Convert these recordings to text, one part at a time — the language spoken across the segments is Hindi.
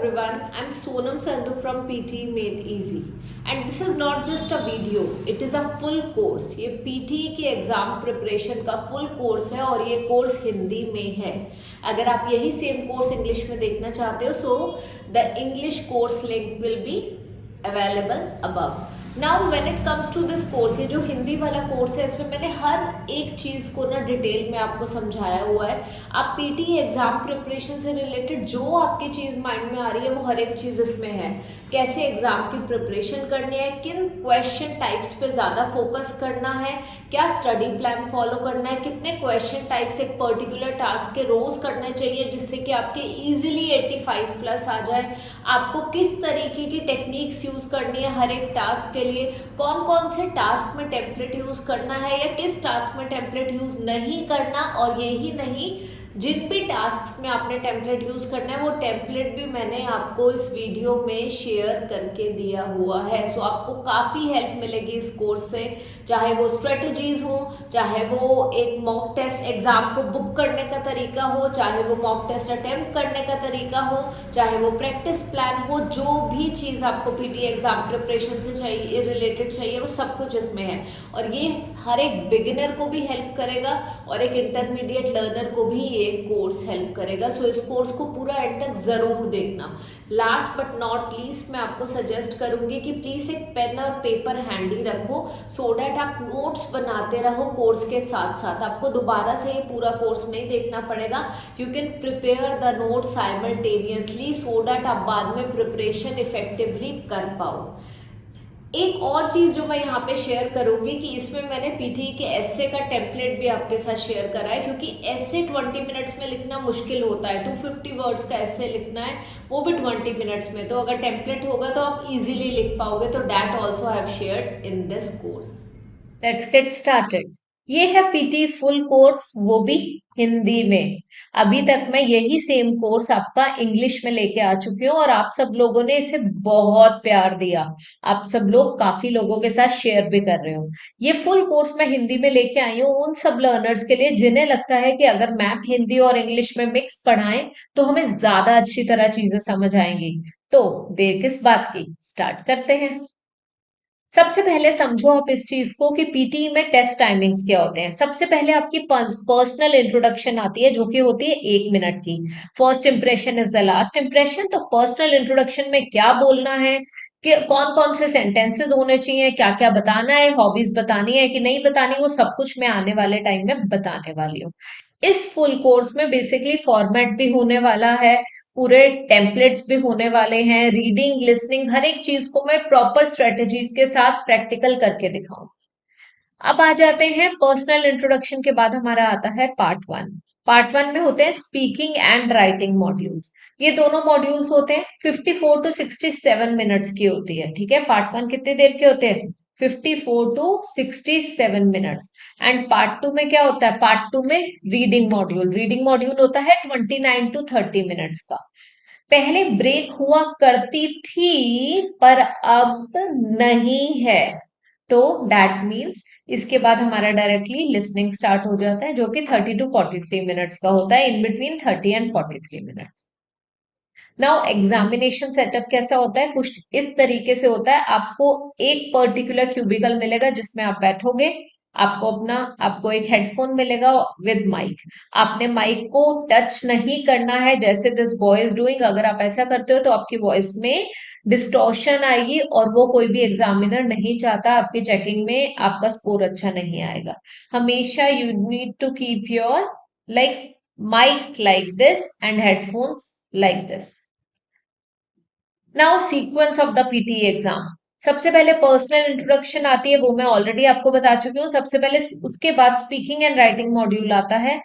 everyone, I'm Sonam Sandhu from PT Made Easy and this is not just a video, it is a full course. ये PT के एग्ज़ाम प्रिपरेशन का फुल कोर्स है और ये कोर्स हिंदी में है. अगर आप यही सेम कोर्स इंग्लिश में देखना चाहते हो so the English course link will be available above. Now when it comes to this course, ये जो हिंदी वाला कोर्स है इसमें मैंने हर एक चीज़ को ना डिटेल में आपको समझाया हुआ है. आप पीटी एग्जाम प्रिपरेशन से रिलेटेड जो आपकी चीज़ माइंड में आ रही है वो हर एक चीज़ इसमें है. कैसे एग्जाम की प्रिपरेशन करनी है, किन क्वेश्चन टाइप्स पे ज़्यादा फोकस करना है, क्या स्टडी प्लान फॉलो करना है, कितने क्वेश्चन टाइप्स एक पर्टिकुलर टास्क के रोज़ करने चाहिए जिससे कि आपके ईजिली 85 प्लस आ जाए, आपको किस तरीके की टेक्निक्स यूज़ करनी है हर एक टास्क के लिए, कौन कौन से टास्क में टेम्पलेट यूज़ करना है या किस टास्क में टेम्पलेट यूज़ नहीं करना, और यही नहीं जिन भी टास्क में आपने टेम्पलेट यूज़ करना है वो टेम्पलेट भी मैंने आपको इस वीडियो में शेयर करके दिया हुआ है. सो आपको काफ़ी हेल्प मिलेगी इस कोर्स से, चाहे वो स्ट्रेटजीज हो, चाहे वो एक मॉक टेस्ट एग्जाम को बुक करने का तरीका हो, चाहे वो मॉक टेस्ट अटेम्प्ट करने का तरीका हो, चाहे वो प्रैक्टिस प्लान हो, जो भी चीज़ आपको पीटी एग्जाम प्रिपरेशन से चाहिए रिलेटेड चाहिए वो सब कुछ इसमें है. और ये हर एक बिगिनर को भी हेल्प करेगा और एक इंटरमीडिएट लर्नर को भी ये कोर्स हेल्प करेगा. सो इस कोर्स को पूरा एंड तक ज़रूर देखना. लास्ट बट नॉट लीस्ट मैं आपको सजेस्ट करूंगी कि प्लीज़ एक पेन और पेपर हैंडी रखो सो डैट आप नोट्स बनाते रहो कोर्स के साथ साथ. आपको दोबारा से ये पूरा कोर्स नहीं देखना पड़ेगा. You can prepare the note simultaneously so that आप बाद में प्रिपरेशन इफेक्टिवली कर पाओ. एक और चीज़ जो मैं यहाँ पे शेयर करूँगी कि इसमें मैंने पीटी के एस्से का टेम्पलेट भी आपके साथ शेयर करा है, क्योंकि एस्से 20 मिनट्स में लिखना मुश्किल होता है. 250 वर्ड्स का एस्से लिखना है वो भी 20 मिनट्स में. तो अगर टेम्पलेट होगा तो आप इजीली लिख पाओगे. तो that also have shared in this course. Let's get started. ये है पीटी फुल कोर्स, वो भी हिंदी में. अभी तक मैं यही सेम कोर्स आपका इंग्लिश में लेके आ चुकी हूँ और आप सब लोगों ने इसे बहुत प्यार दिया. आप सब लोग काफी लोगों के साथ शेयर भी कर रहे हो. ये फुल कोर्स मैं हिंदी में लेके आई हूँ उन सब लर्नर्स के लिए जिन्हें लगता है कि अगर मैम हिंदी और इंग्लिश में मिक्स पढ़ाएं तो हमें ज्यादा अच्छी तरह चीजें समझ आएंगी. तो देर किस बात की, स्टार्ट करते हैं. सबसे पहले समझो आप इस चीज को कि पीटी में टेस्ट टाइमिंग्स क्या होते हैं. सबसे पहले आपकी पर्सनल इंट्रोडक्शन आती है जो कि होती है 1 मिनट की. First impression is the last impression. तो पर्सनल इंट्रोडक्शन में क्या बोलना है, कि कौन कौन से सेंटेंसेस होने चाहिए, क्या क्या बताना है, हॉबीज बतानी है कि नहीं बतानी, वो सब कुछ मैं आने वाले टाइम में बताने वाली हूँ. इस फुल कोर्स में बेसिकली फॉर्मेट भी होने वाला है, पूरे टेम्पलेट्स भी होने वाले हैं, रीडिंग लिसनिंग हर एक चीज को मैं प्रॉपर स्ट्रेटजीज के साथ प्रैक्टिकल करके दिखाऊं. अब आ जाते हैं पर्सनल इंट्रोडक्शन के बाद हमारा आता है पार्ट 1. पार्ट 1 में होते हैं स्पीकिंग एंड राइटिंग मॉड्यूल्स. ये दोनों मॉड्यूल्स होते हैं 54 टू 67 मिनट्स की होती है. ठीक है, पार्ट 1 कितनी देर के होते हैं, 54 टू 67 मिनट्स. एंड पार्ट 2 में क्या होता है, पार्ट 2 में रीडिंग मॉड्यूल होता है 29 टू 30 मिनट्स का. पहले ब्रेक हुआ करती थी पर अब नहीं है. तो दैट मीन्स इसके बाद हमारा डायरेक्टली लिसनिंग स्टार्ट हो जाता है जो कि 30 टू 43 मिनट्स का होता है, in between 30 and 43 minutes. Now examination setup कैसा होता है, कुछ इस तरीके से होता है. आपको एक पर्टिकुलर क्यूबिकल मिलेगा जिसमें आप बैठोगे. आपको एक हेडफोन मिलेगा विद माइक. आपने माइक को टच नहीं करना है जैसे दिस बॉय इज डूइंग. अगर आप ऐसा करते हो तो आपकी वॉइस में डिस्टॉर्शन आएगी और वो कोई भी एग्जामिनर नहीं चाहता. आपकी चेकिंग में आपका स्कोर अच्छा नहीं आएगा. हमेशा you need to keep your like mic like this and headphones like this. Now sequence of the PT exam. सबसे पहले पर्सनल इंट्रोडक्शन आती है, वो मैं ऑलरेडी आपको बता चुकी हूँ. सबसे पहले उसके बाद स्पीकिंग एंड राइटिंग मॉड्यूल आता है.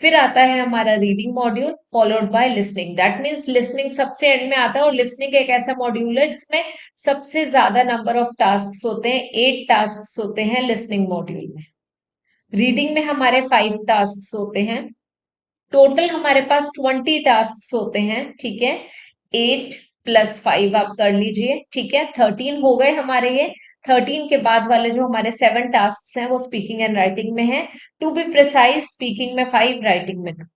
फिर आता है हमारा reading module followed by listening. That means listening सबसे एंड में आता है. और लिसनिंग एक ऐसा मॉड्यूल है जिसमें सबसे ज्यादा नंबर ऑफ टास्क होते हैं. 8 टास्क होते हैं लिसनिंग मॉड्यूल में. रीडिंग में हमारे 5 टास्क होते हैं. टोटल हमारे पास 20 टास्क होते हैं. ठीक है, 8 प्लस 5 आप कर लीजिए. ठीक है, 13 हो गए हमारे ये. 13 के बाद वाले जो हमारे 7 टास्क हैं वो स्पीकिंग एंड राइटिंग में है. टू बी प्रिसाइज, स्पीकिंग में 5, राइटिंग में 2.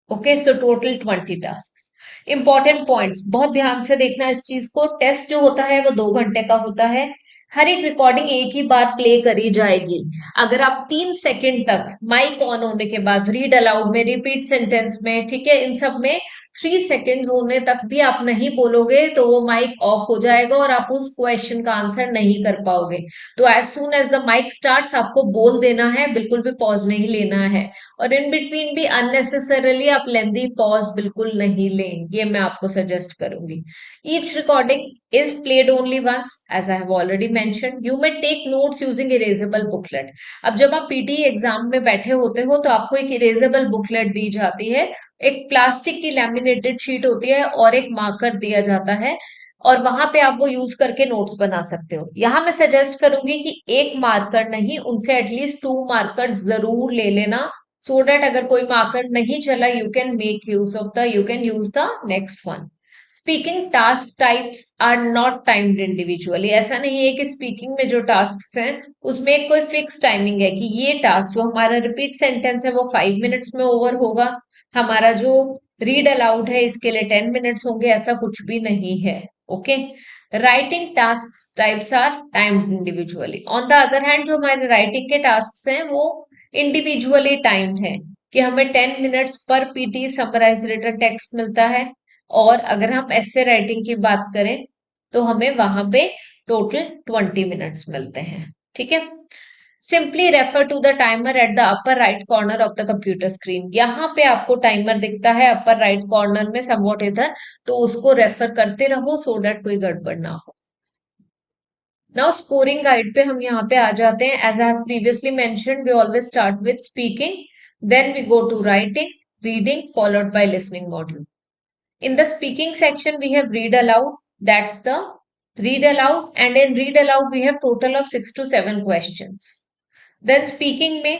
Okay, so total 20 task. Important points बहुत ध्यान से देखना इस चीज को। टेस्ट जो होता है वो 2 घंटे का होता है। हर एक रिकॉर्डिंग एक ही बार प्ले करी जाएगी। अगर आप 3 सेकंड तक माइक ऑन होने के बाद रीड अलाउड में, रिपीट सेंटेंस में, ठीक है, इन सब में 3 सेकंड होने तक भी आप नहीं बोलोगे तो वो माइक ऑफ हो जाएगा और आप उस क्वेश्चन का आंसर नहीं कर पाओगे। तो as soon as the mic starts आपको बोल देना है, बिल्कुल भी पॉज नहीं लेना है। और इन बिटवीन भी अननेसेसरली आप लेंदी पॉज बिल्कुल नहीं लें, ये मैं आपको सजेस्ट करूंगी। Each recording is played only once as I have already mentioned. You may take notes using erasable booklet. अब जब आप पीटी एग्जाम में बैठे होते हो तो आपको एक इरेजेबल बुकलेट दी जाती है, एक प्लास्टिक की लैमिनेटेड शीट होती है और एक मार्कर दिया जाता है, और वहां पे आप वो यूज करके नोट्स बना सकते हो। यहाँ मैं सजेस्ट करूंगी कि एक मार्कर नहीं, उनसे एटलीस्ट 2 मार्कर जरूर ले लेना, सो दैट अगर कोई मार्कर नहीं चला you can use the next one. Speaking task types are not timed individually. ऐसा नहीं है कि स्पीकिंग में जो टास्क हैं उसमें कोई फिक्स टाइमिंग है कि ये टास्क जो हमारा रिपीट सेंटेंस है वो 5 मिनट्स में ओवर होगा, हमारा जो रीड अलाउड है इसके लिए 10 मिनट्स होंगे, ऐसा कुछ भी नहीं है। Okay. Writing task types are timed individually. On the other hand जो हमारे राइटिंग के टास्क हैं वो इंडिविजुअली टाइम्ड है, कि हमें 10 मिनट्स पर पीटी समराइज रिटन टेक्स्ट मिलता है। और अगर हम ऐसे राइटिंग की बात करें तो हमें वहां पे टोटल 20 मिनट्स मिलते हैं। ठीक है। Simply refer to the timer at the upper right corner of the computer screen. यहाँ पे आपको टाइमर दिखता है अपर राइट कॉर्नर में समवॉट इधर, तो उसको रेफर करते रहो सो दैट कोई गड़बड़ ना हो। नाउ स्कोरिंग गाइड पे हम यहाँ पे आ जाते हैं। As I have previously mentioned we always start with speaking, then we go to writing, reading followed by listening module. In the speaking section, we have read aloud. That's the read aloud. And in read aloud, we have total of 6 to 7 questions. Then speaking में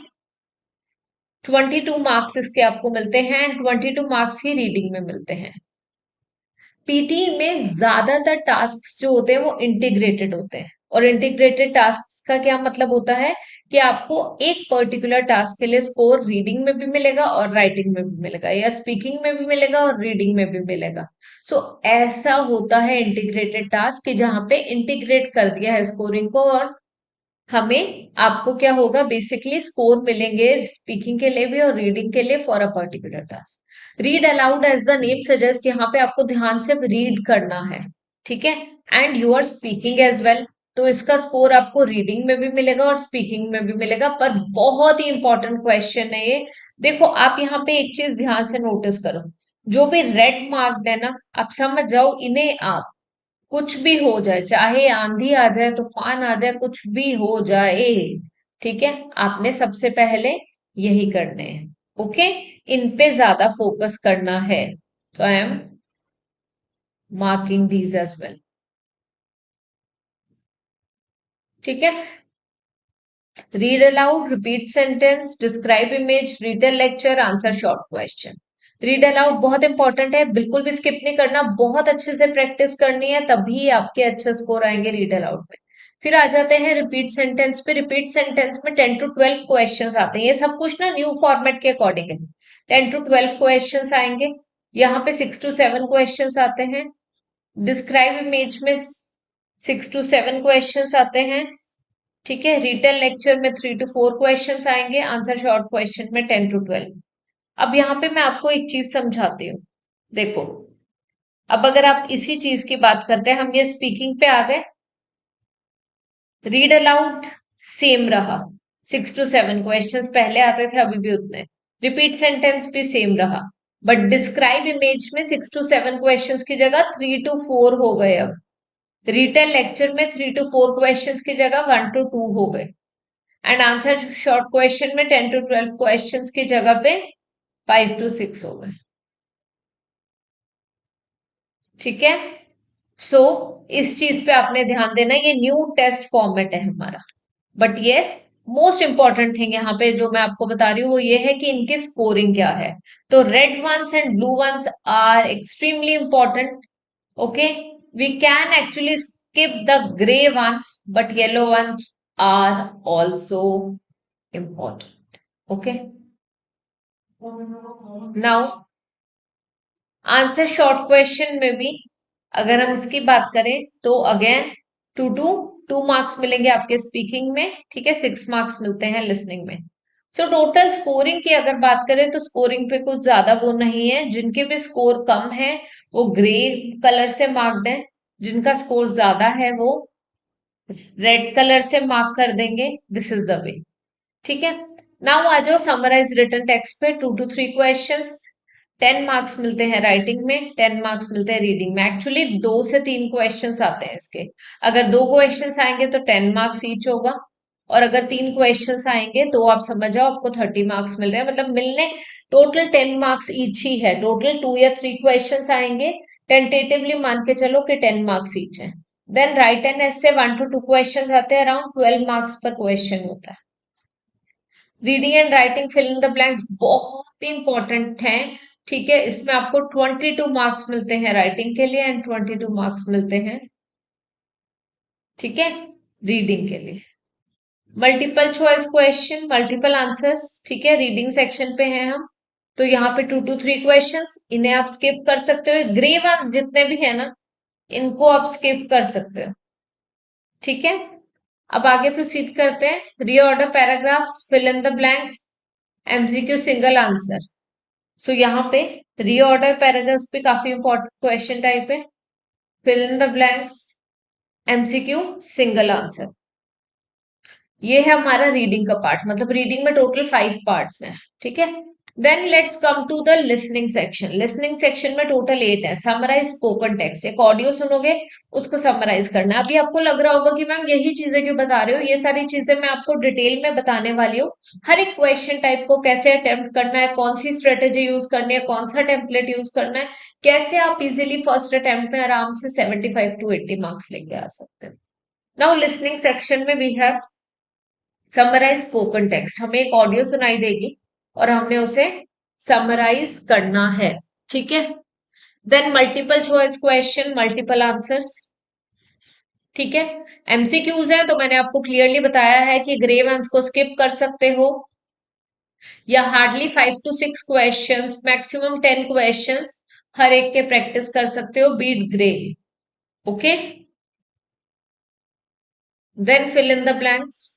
22 मार्क्स इसके आपको मिलते हैं एंड 22 मार्क्स ही रीडिंग में मिलते हैं। पीटी में ज्यादातर टास्क जो होते हैं वो इंटीग्रेटेड होते हैं, और इंटीग्रेटेड टास्क का क्या मतलब होता है कि आपको एक पर्टिकुलर टास्क के लिए स्कोर रीडिंग में भी मिलेगा और राइटिंग में भी मिलेगा, या स्पीकिंग में भी मिलेगा और रीडिंग में भी मिलेगा। सो ऐसा होता है इंटीग्रेटेड टास्क कि जहां पे इंटीग्रेट कर दिया है स्कोरिंग को, और हमें आपको क्या होगा, बेसिकली स्कोर मिलेंगे स्पीकिंग के लिए भी और रीडिंग के लिए for a particular task. Read aloud as the name suggest, यहाँ पे आपको ध्यान से रीड करना है, ठीक है, and you are speaking as well, तो इसका स्कोर आपको रीडिंग में भी मिलेगा और स्पीकिंग में भी मिलेगा। पर बहुत ही इंपॉर्टेंट क्वेश्चन है ये। देखो आप यहाँ पे एक चीज ध्यान से नोटिस करो, जो भी रेड मार्क देना, आप समझ जाओ इन्हें आप कुछ भी हो जाए, चाहे आंधी आ जाए, तूफान आ जाए, कुछ भी हो जाए, ठीक है, आपने सबसे पहले यही करने हैं। ओके। इन पे ज्यादा फोकस करना है, तो I am marking these as well. ठीक है। Read aloud, repeat sentence, describe image, read lecture, answer short question. Read aloud बहुत इंपॉर्टेंट है, बिल्कुल भी स्किप नहीं करना, बहुत अच्छे से प्रैक्टिस करनी है, तभी आपके अच्छे स्कोर आएंगे रीड अलाउड में। फिर आ जाते हैं रिपीट सेंटेंस पे। रिपीट सेंटेंस में 10 to 12 क्वेश्चन आते हैं, ये सब कुछ ना न्यू फॉर्मेट के अकॉर्डिंग है। 10 to 12 क्वेश्चन आएंगे, यहाँ पे 6 to 7 क्वेश्चन आते हैं। डिस्क्राइब इमेज में 6 to 7 क्वेश्चन आते हैं, ठीक है। रिटन लेक्चर में 3 to 4 क्वेश्चंस आएंगे, आंसर शॉर्ट क्वेश्चन में 10 to 12। अब यहाँ पे मैं आपको एक चीज समझाती हूँ। देखो, अब अगर आप इसी चीज की बात करते हैं, हम ये स्पीकिंग पे आ गए, रीड अलाउड सेम रहा, 6 to 7 क्वेश्चंस पहले आते थे, अभी भी उतने। रिपीट सेंटेंस भी सेम रहा, बट डिस्क्राइब इमेज में 6 to 7 क्वेश्चंस की जगह 3 to 4 हो गए। अब रिटन लेक्चर में 3 to 4 क्वेश्चंस की जगह 1 to 2 हो गए, एंड आंसर शॉर्ट क्वेश्चन में 10 to 12 क्वेश्चंस की जगह पे 5 to 6 हो गए। ठीक है। सो इस चीज पे आपने ध्यान देना, ये न्यू टेस्ट फॉर्मेट है हमारा। But yes, most important thing यहाँ पे जो मैं आपको बता रही हूँ वो ये है कि इनकी स्कोरिंग क्या है। तो red ones and blue ones are extremely important. Okay. We can actually skip the gray ones, but yellow ones are also important. Okay. Now answer short question में भी अगर हम इसकी बात करें तो अगेन टू टू 2 मार्क्स मिलेंगे आपके स्पीकिंग में, ठीक है, 6 मार्क्स मिलते हैं लिसनिंग में। सो टोटल स्कोरिंग की अगर बात करें तो स्कोरिंग पे कुछ ज्यादा वो नहीं है, जिनके भी स्कोर कम है वो ग्रे कलर से मार्क्ड है, जिनका स्कोर ज्यादा है वो रेड कलर से मार्क कर देंगे। दिस इज द वे, ठीक है। नाउ आ जाओ समराइज रिटन टेक्स्ट पे, 2 to 3 क्वेश्चंस। 10 मार्क्स मिलते हैं राइटिंग में, 10 मार्क्स मिलते हैं रीडिंग में। एक्चुअली 2 से 3 क्वेश्चंस आते हैं इसके। अगर 2 क्वेश्चंस आएंगे तो 10 मार्क्स ईच होगा, और अगर 3 क्वेश्चंस आएंगे तो आप समझ जाओ आपको 30 मार्क्स मिल रहे हैं, मतलब मिलने टोटल 10 मार्क्स ईच ही है। टोटल 2 या 3 क्वेश्चंस आएंगे, टेंटेटिवली मान के चलो कि 10 मार्क्स ईच है। देन राइट एंड ऐसे 1 to 2 क्वेश्चंस आते हैं, अराउंड 12 मार्क्स पर क्वेश्चन होता है। Reading and writing fill in the blanks बहुत इंपॉर्टेंट है, ठीक है। इसमें आपको 22 मार्क्स मिलते हैं राइटिंग के लिए एंड 22 मार्क्स मिलते हैं, ठीक है, रीडिंग के लिए। Multiple choice question, multiple answers, ठीक है, रीडिंग सेक्शन पे हैं हम। तो यहाँ पे 2 to 3 क्वेश्चंस, इन्हें आप स्किप कर सकते हो। ग्रे वंस जितने भी है ना, इनको आप स्किप कर सकते हो, ठीक है। अब आगे प्रोसीड करते हैं। Reorder paragraphs, fill in the blanks, MCQ single answer. So यहाँ पे रीऑर्डर पैराग्राफ्स पे काफी इंपॉर्टेंट क्वेश्चन टाइप है। Fill in the blanks, MCQ single answer. ये है हमारा रीडिंग का पार्ट, मतलब रीडिंग में टोटल 5 पार्ट्स हैं, ठीक है। Then let's come to the listening section. Listening section में टोटल 8 है। समराइज स्पोकन टेक्स्ट, एक ऑडियो सुनोगे उसको समराइज करना है। अभी आपको लग रहा होगा कि मैम यही चीजें क्यों बता रहे हो, ये सारी चीजें मैं आपको डिटेल में बताने वाली हूँ। हर एक क्वेश्चन टाइप को कैसे अटेम्प्ट करना है, कौन सी स्ट्रेटेजी यूज करनी है, कौन सा टेम्पलेट यूज करना है, कैसे आप इजिली फर्स्ट अटेम्प्ट में आराम से 75 to 80 मार्क्स लेके आ सकते हैं। नाउ लिसनिंग सेक्शन में भी है समराइज स्पोकन टेक्स्ट। हमें एक ऑडियो सुनाई देगी और हमने उसे समराइज करना है, ठीक है। Then multiple choice question, multiple answers, ठीक है। एमसीक्यूज है तो मैंने आपको क्लियरली बताया है कि ग्रे वंस को स्किप कर सकते हो, या hardly 5 to 6 questions, maximum 10 questions हर एक के प्रैक्टिस कर सकते हो, बीट ग्रे, okay. Then fill in the blanks,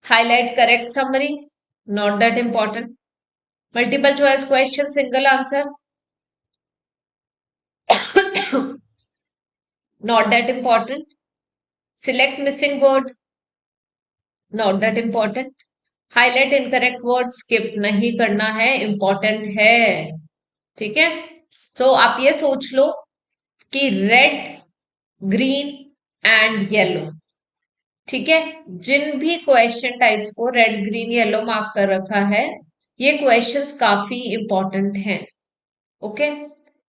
highlight correct summary, not that important. Multiple choice question, single answer, not that important. Select missing word, not that important. Highlight incorrect word, skip नहीं करना है, important है, ठीक है। तो आप ये सोच लो कि रेड, ग्रीन एंड येलो, ठीक है, जिन भी क्वेश्चन टाइप्स को रेड ग्रीन येलो मार्क कर रखा है, ये क्वेश्चंस काफी इंपॉर्टेंट हैं, ओके।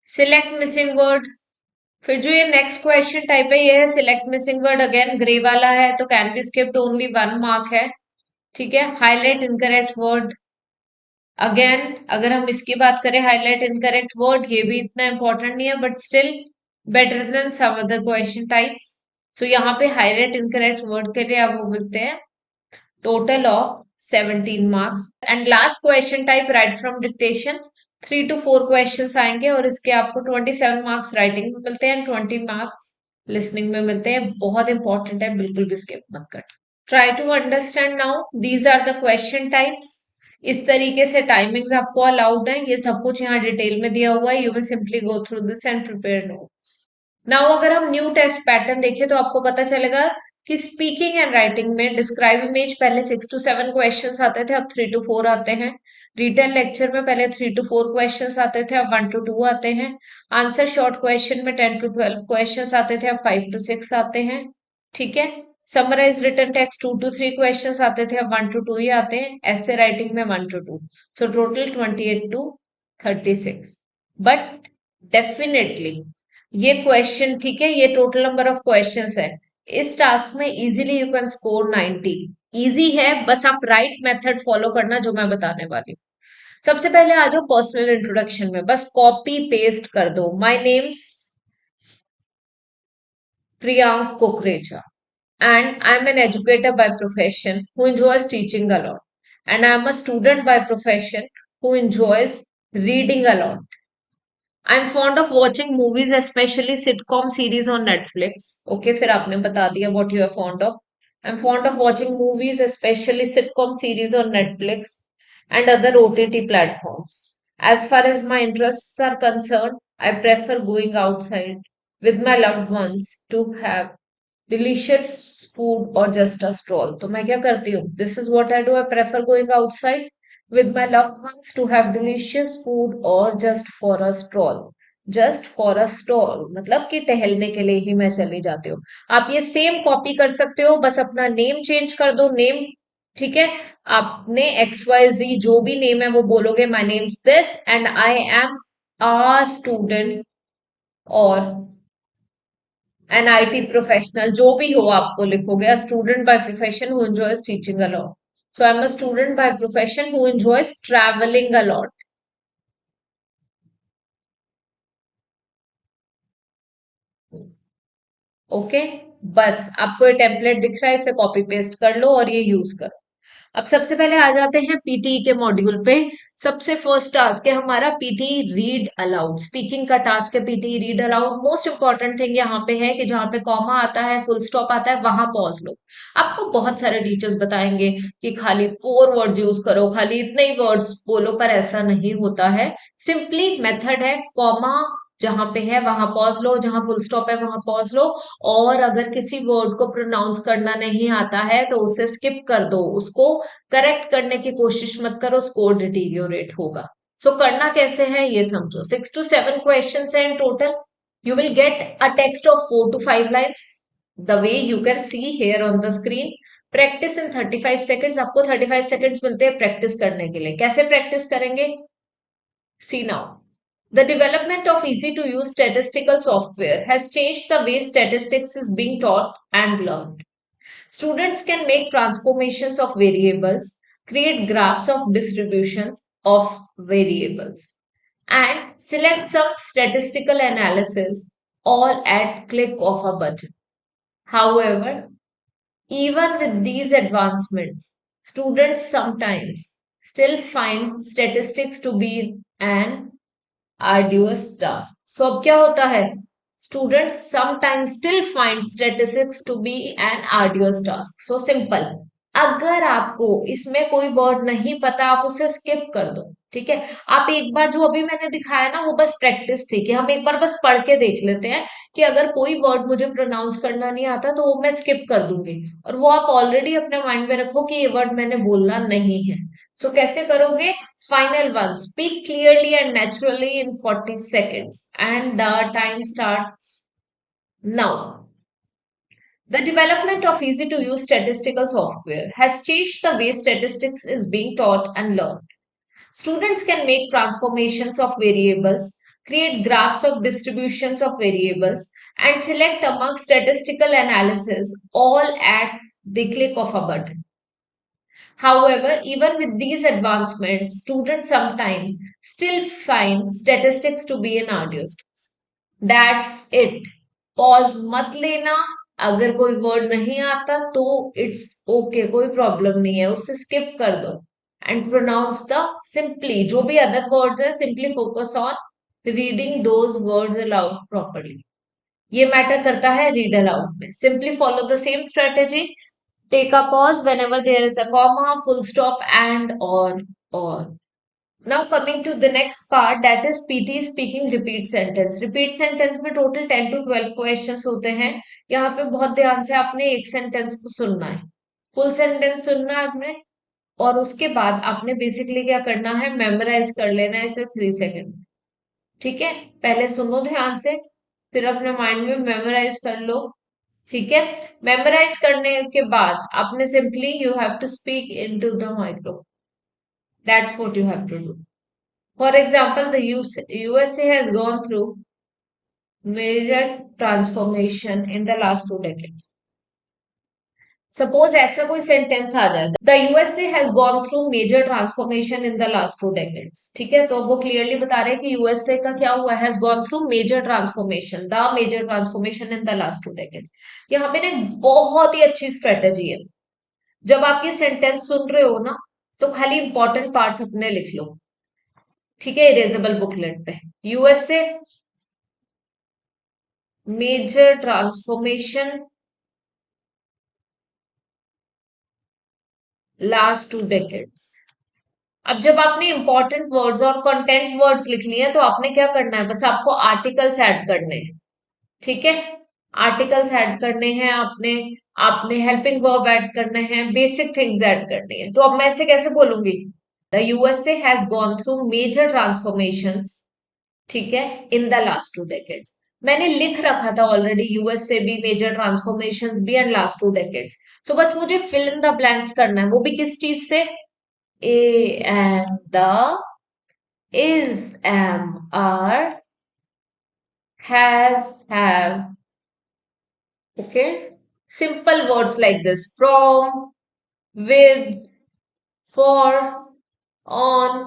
सिलेक्ट मिसिंग वर्ड, फिर जो ये नेक्स्ट क्वेश्चन टाइप है ये है select missing word, again grey वाला है तो can be skipped, only 1 mark है, ठीक है। हाईलाइट इनकरेक्ट वर्ड, अगेन अगर हम इसकी बात करें हाईलाइट इनकरेक्ट वर्ड, ये भी इतना इंपॉर्टेंट नहीं है but still better than some other question types. So यहाँ पे हाईलाइट इनकरेक्ट वर्ड के लिए आपको मिलते हैं total of 17 marks. And last question type right from dictation, 3 to 4 questions आएंगे और इसके आपको 27 मार्क्स राइटिंग में मिलते हैं, 20 मार्क्स लिसनिंग में मिलते हैं। बहुत इंपॉर्टेंट है, बिल्कुल भी स्किप मत कर। Try to understand now, these are the question types. इस तरीके से टाइमिंग्स आपको अलाउड है, ये सब कुछ यहाँ डिटेल में दिया हुआ है। You will simply go through this and prepare notes. Now अगर हम न्यू टेस्ट पैटर्न देखें तो आपको पता चलेगा कि स्पीकिंग एंड राइटिंग में डिस्क्राइब इमेज पहले 6 to 7 क्वेश्चंस आते थे, अब 3 to 4 आते हैं। रिटर्न लेक्चर में पहले 3 to 4 क्वेश्चंस आते थे, अब 1 to 2 आते हैं। आंसर शॉर्ट क्वेश्चन में 10 to 12 क्वेश्चंस आते थे, अब 5 to 6 आते हैं, ठीक है। Summarise written text 2 to 3 questions आते थे, अब 1 to 2 ही आते हैं। ऐसे राइटिंग में 1 to 2, so total 28 to 36। But definitely ये क्वेश्चन, ठीक है, ये टोटल नंबर ऑफ क्वेश्चंस है। इस टास्क में easily you can score 90। Easy है, बस आप राइट मेथड फॉलो करना जो मैं बताने वाली हूँ। सबसे पहले आ जाओ पर्सनल इंट्रोडक्शन में, बस कॉपी पेस्ट कर दो। My names Priyank Kukreja and I'm an educator by profession who enjoys teaching a lot. And I'm a student by profession who enjoys reading a lot. I am fond of watching movies specially sitcom series on Netflix. Okay, फिर आपने बता दिया what you are fond of. I am fond of watching movies specially sitcom series on Netflix and other OTT platforms. As far as my interests are concerned, I prefer going outside with my loved ones to have delicious food or just a stroll. तो मैं क्या करती हूँ? This is what I do. I prefer going outside with my loved ones to have delicious food or just for a stroll. Just for a stall मतलब कि टहलने के लिए ही मैं चली जाती हूँ। आप ये सेम कॉपी कर सकते हो, बस अपना नेम चेंज कर दो। नेम ठीक है, आपने XYZ जो भी नेम है वो बोलोगे, my name's this and I am a student और एन IT प्रोफेशनल, जो भी हो आपको लिखोगे, student by profession who enjoys teaching a lot. So I am a student by profession who enjoys travelling a lot. Okay, बस आपको ये टेम्पलेट दिख रहा है, इसे कॉपी पेस्ट कर लो और ये यूज करो। अब सबसे पहले आ जाते हैं पीटी के मॉड्यूल पे। सबसे फर्स्ट टास्क है हमारा पीटी रीड अलाउड। स्पीकिंग का टास्क है PT read aloud. Most important thing यहाँ पे है कि जहाँ पे कॉमा आता है, फुल स्टॉप आता है, वहां पॉज लो। आपको बहुत सारे टीचर्स बताएंगे कि खाली 4 वर्ड्स यूज करो, खाली इतने ही वर्ड्स बोलो, पर ऐसा नहीं होता है। सिंपली मेथड है, कॉमा जहां पे है वहां पॉज लो, जहां फुल स्टॉप है वहां पॉज लो। और अगर किसी वर्ड को प्रोनाउंस करना नहीं आता है तो उसे स्किप कर दो, उसको करेक्ट करने की कोशिश मत करो, स्कोर डिटीरियोरेट होगा। सो करना कैसे है ये समझो। 6 to 7 क्वेश्चन है in total. You will get a text of 4 to 5 lines the way you can see here on the screen. Practice in 35 seconds. आपको 35 सेकेंड्स मिलते हैं प्रैक्टिस करने के लिए। कैसे प्रैक्टिस करेंगे? सी now. The development of easy to use statistical software has changed the way statistics is being taught and learned. Students can make transformations of variables, create graphs of distributions of variables, and select some statistical analysis all at click of a button. However, even with these advancements, students sometimes still find statistics to be an arduous task. So अब क्या होता है? Students sometimes still find statistics to be an arduous task. So simple. अगर आपको इसमें कोई वर्ड नहीं पता, आप उसे स्किप कर दो। ठीक है, आप एक बार जो अभी मैंने दिखाया ना वो बस प्रैक्टिस थी कि हम एक बार बस पढ़ के देख लेते हैं कि अगर कोई वर्ड मुझे प्रोनाउंस करना नहीं आता तो वो मैं स्किप कर दूंगी, और वो आप ऑलरेडी अपने माइंड में रखो कि ये वर्ड मैंने बोलना नहीं है। सो कैसे करोगे? Final one. Speak clearly and naturally in 40 seconds. And the time starts now. The development of easy to use statistical software has changed the way statistics is being taught and learned. Students can make transformations of variables, create graphs of distributions of variables, and select among statistical analysis all at the click of a button. However, even with these advancements, students sometimes still find statistics to be an arduous task. That's it. Pause मत लेना। अगर कोई वर्ड नहीं आता तो इट्स ओके, कोई प्रॉब्लम नहीं है, उससे स्किप कर दो एंड प्रोनाउंस द सिंपली जो भी अदर वर्ड्स है, simply focus on reading those words allowed properly. ये मैटर करता है रीड अलाउड में। Simply follow the same strategy. Take a pause whenever there is a comma, full stop, and or. Now coming to the next part, that is PT speaking repeat sentence. Repeat sentence में total 10 to 12 questions होते हैं। यहाँ पे बहुत ध्यान से आपने एक सेंटेंस को सुनना है, फुल सेंटेंस सुनना है आपने, और उसके बाद आपने बेसिकली क्या करना है, मेमोराइज कर लेना है इसे 3 सेकेंड। ठीक है, पहले सुनो ध्यान से, फिर अपने माइंड में मेमोराइज कर लो। ठीक है, मेमोराइज करने के बाद आपने simply you have to speak into the micro. That's what you have to do. For example, the USA has gone through major transformation in the last 2 decades। Suppose ऐसा कोई सेंटेंस आ जाए, the USA has gone through major transformation in the last 2 decades। ठीक है, तो वो क्लियरली बता रहे हैं कि यूएसए का क्या हुआ, has gone through major transformation, the major transformation in the last 2 decades। यहाँ पे ना बहुत ही अच्छी स्ट्रेटेजी है। जब आप ये सेंटेंस सुन रहे हो ना, तो खाली इंपॉर्टेंट पार्ट्स अपने लिख लो। ठीक है, इरेजेबल बुकलेट पे। USA, major transformation last 2 decades। अब जब आपने इंपॉर्टेंट वर्ड्स और कंटेंट वर्ड्स लिख लिए तो आपने क्या करना है, बस आपको आर्टिकल्स ऐड करने हैं। ठीक है, आर्टिकल्स ऐड करने हैं आपने, आपने हेल्पिंग वर्ब ऐड करने हैं, बेसिक थिंग्स ऐड करनी है। तो अब मैं ऐसे कैसे बोलूंगी, the USA has gone through major transformations, ठीक है, इन द लास्ट 2 decades। मैंने लिख रखा था ऑलरेडी, यूएस से भी, मेजर ट्रांसफॉर्मेशंस भी, एंड लास्ट 2 decades। सो बस मुझे फिल इन द ब्लैंक्स करना है, वो भी किस चीज से, a and the, is am are, has have, okay, simple words like this, from, with, for, on,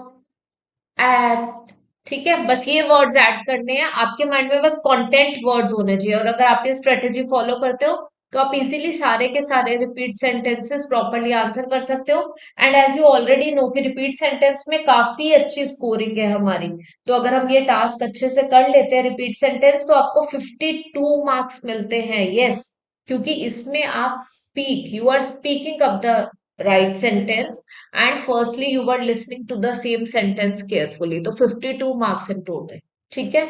at. ठीक है, बस ये वर्ड्स ऐड करने हैं आपके माइंड में, बस कंटेंट वर्ड्स होने चाहिए। और अगर आप ये स्ट्रेटेजी फॉलो करते हो तो आप इजीली सारे के सारे रिपीट सेंटेंसेस प्रॉपरली आंसर कर सकते हो। And as you already know कि रिपीट सेंटेंस में काफी अच्छी स्कोरिंग है हमारी। तो अगर हम ये टास्क अच्छे से कर लेते हैं रिपीट सेंटेंस, तो आपको 52 मार्क्स मिलते हैं। यस, क्योंकि इसमें आप speak, you are speaking up the right sentence, and firstly you were listening to the same sentence carefully, तो 52 marks in total। ठीक है,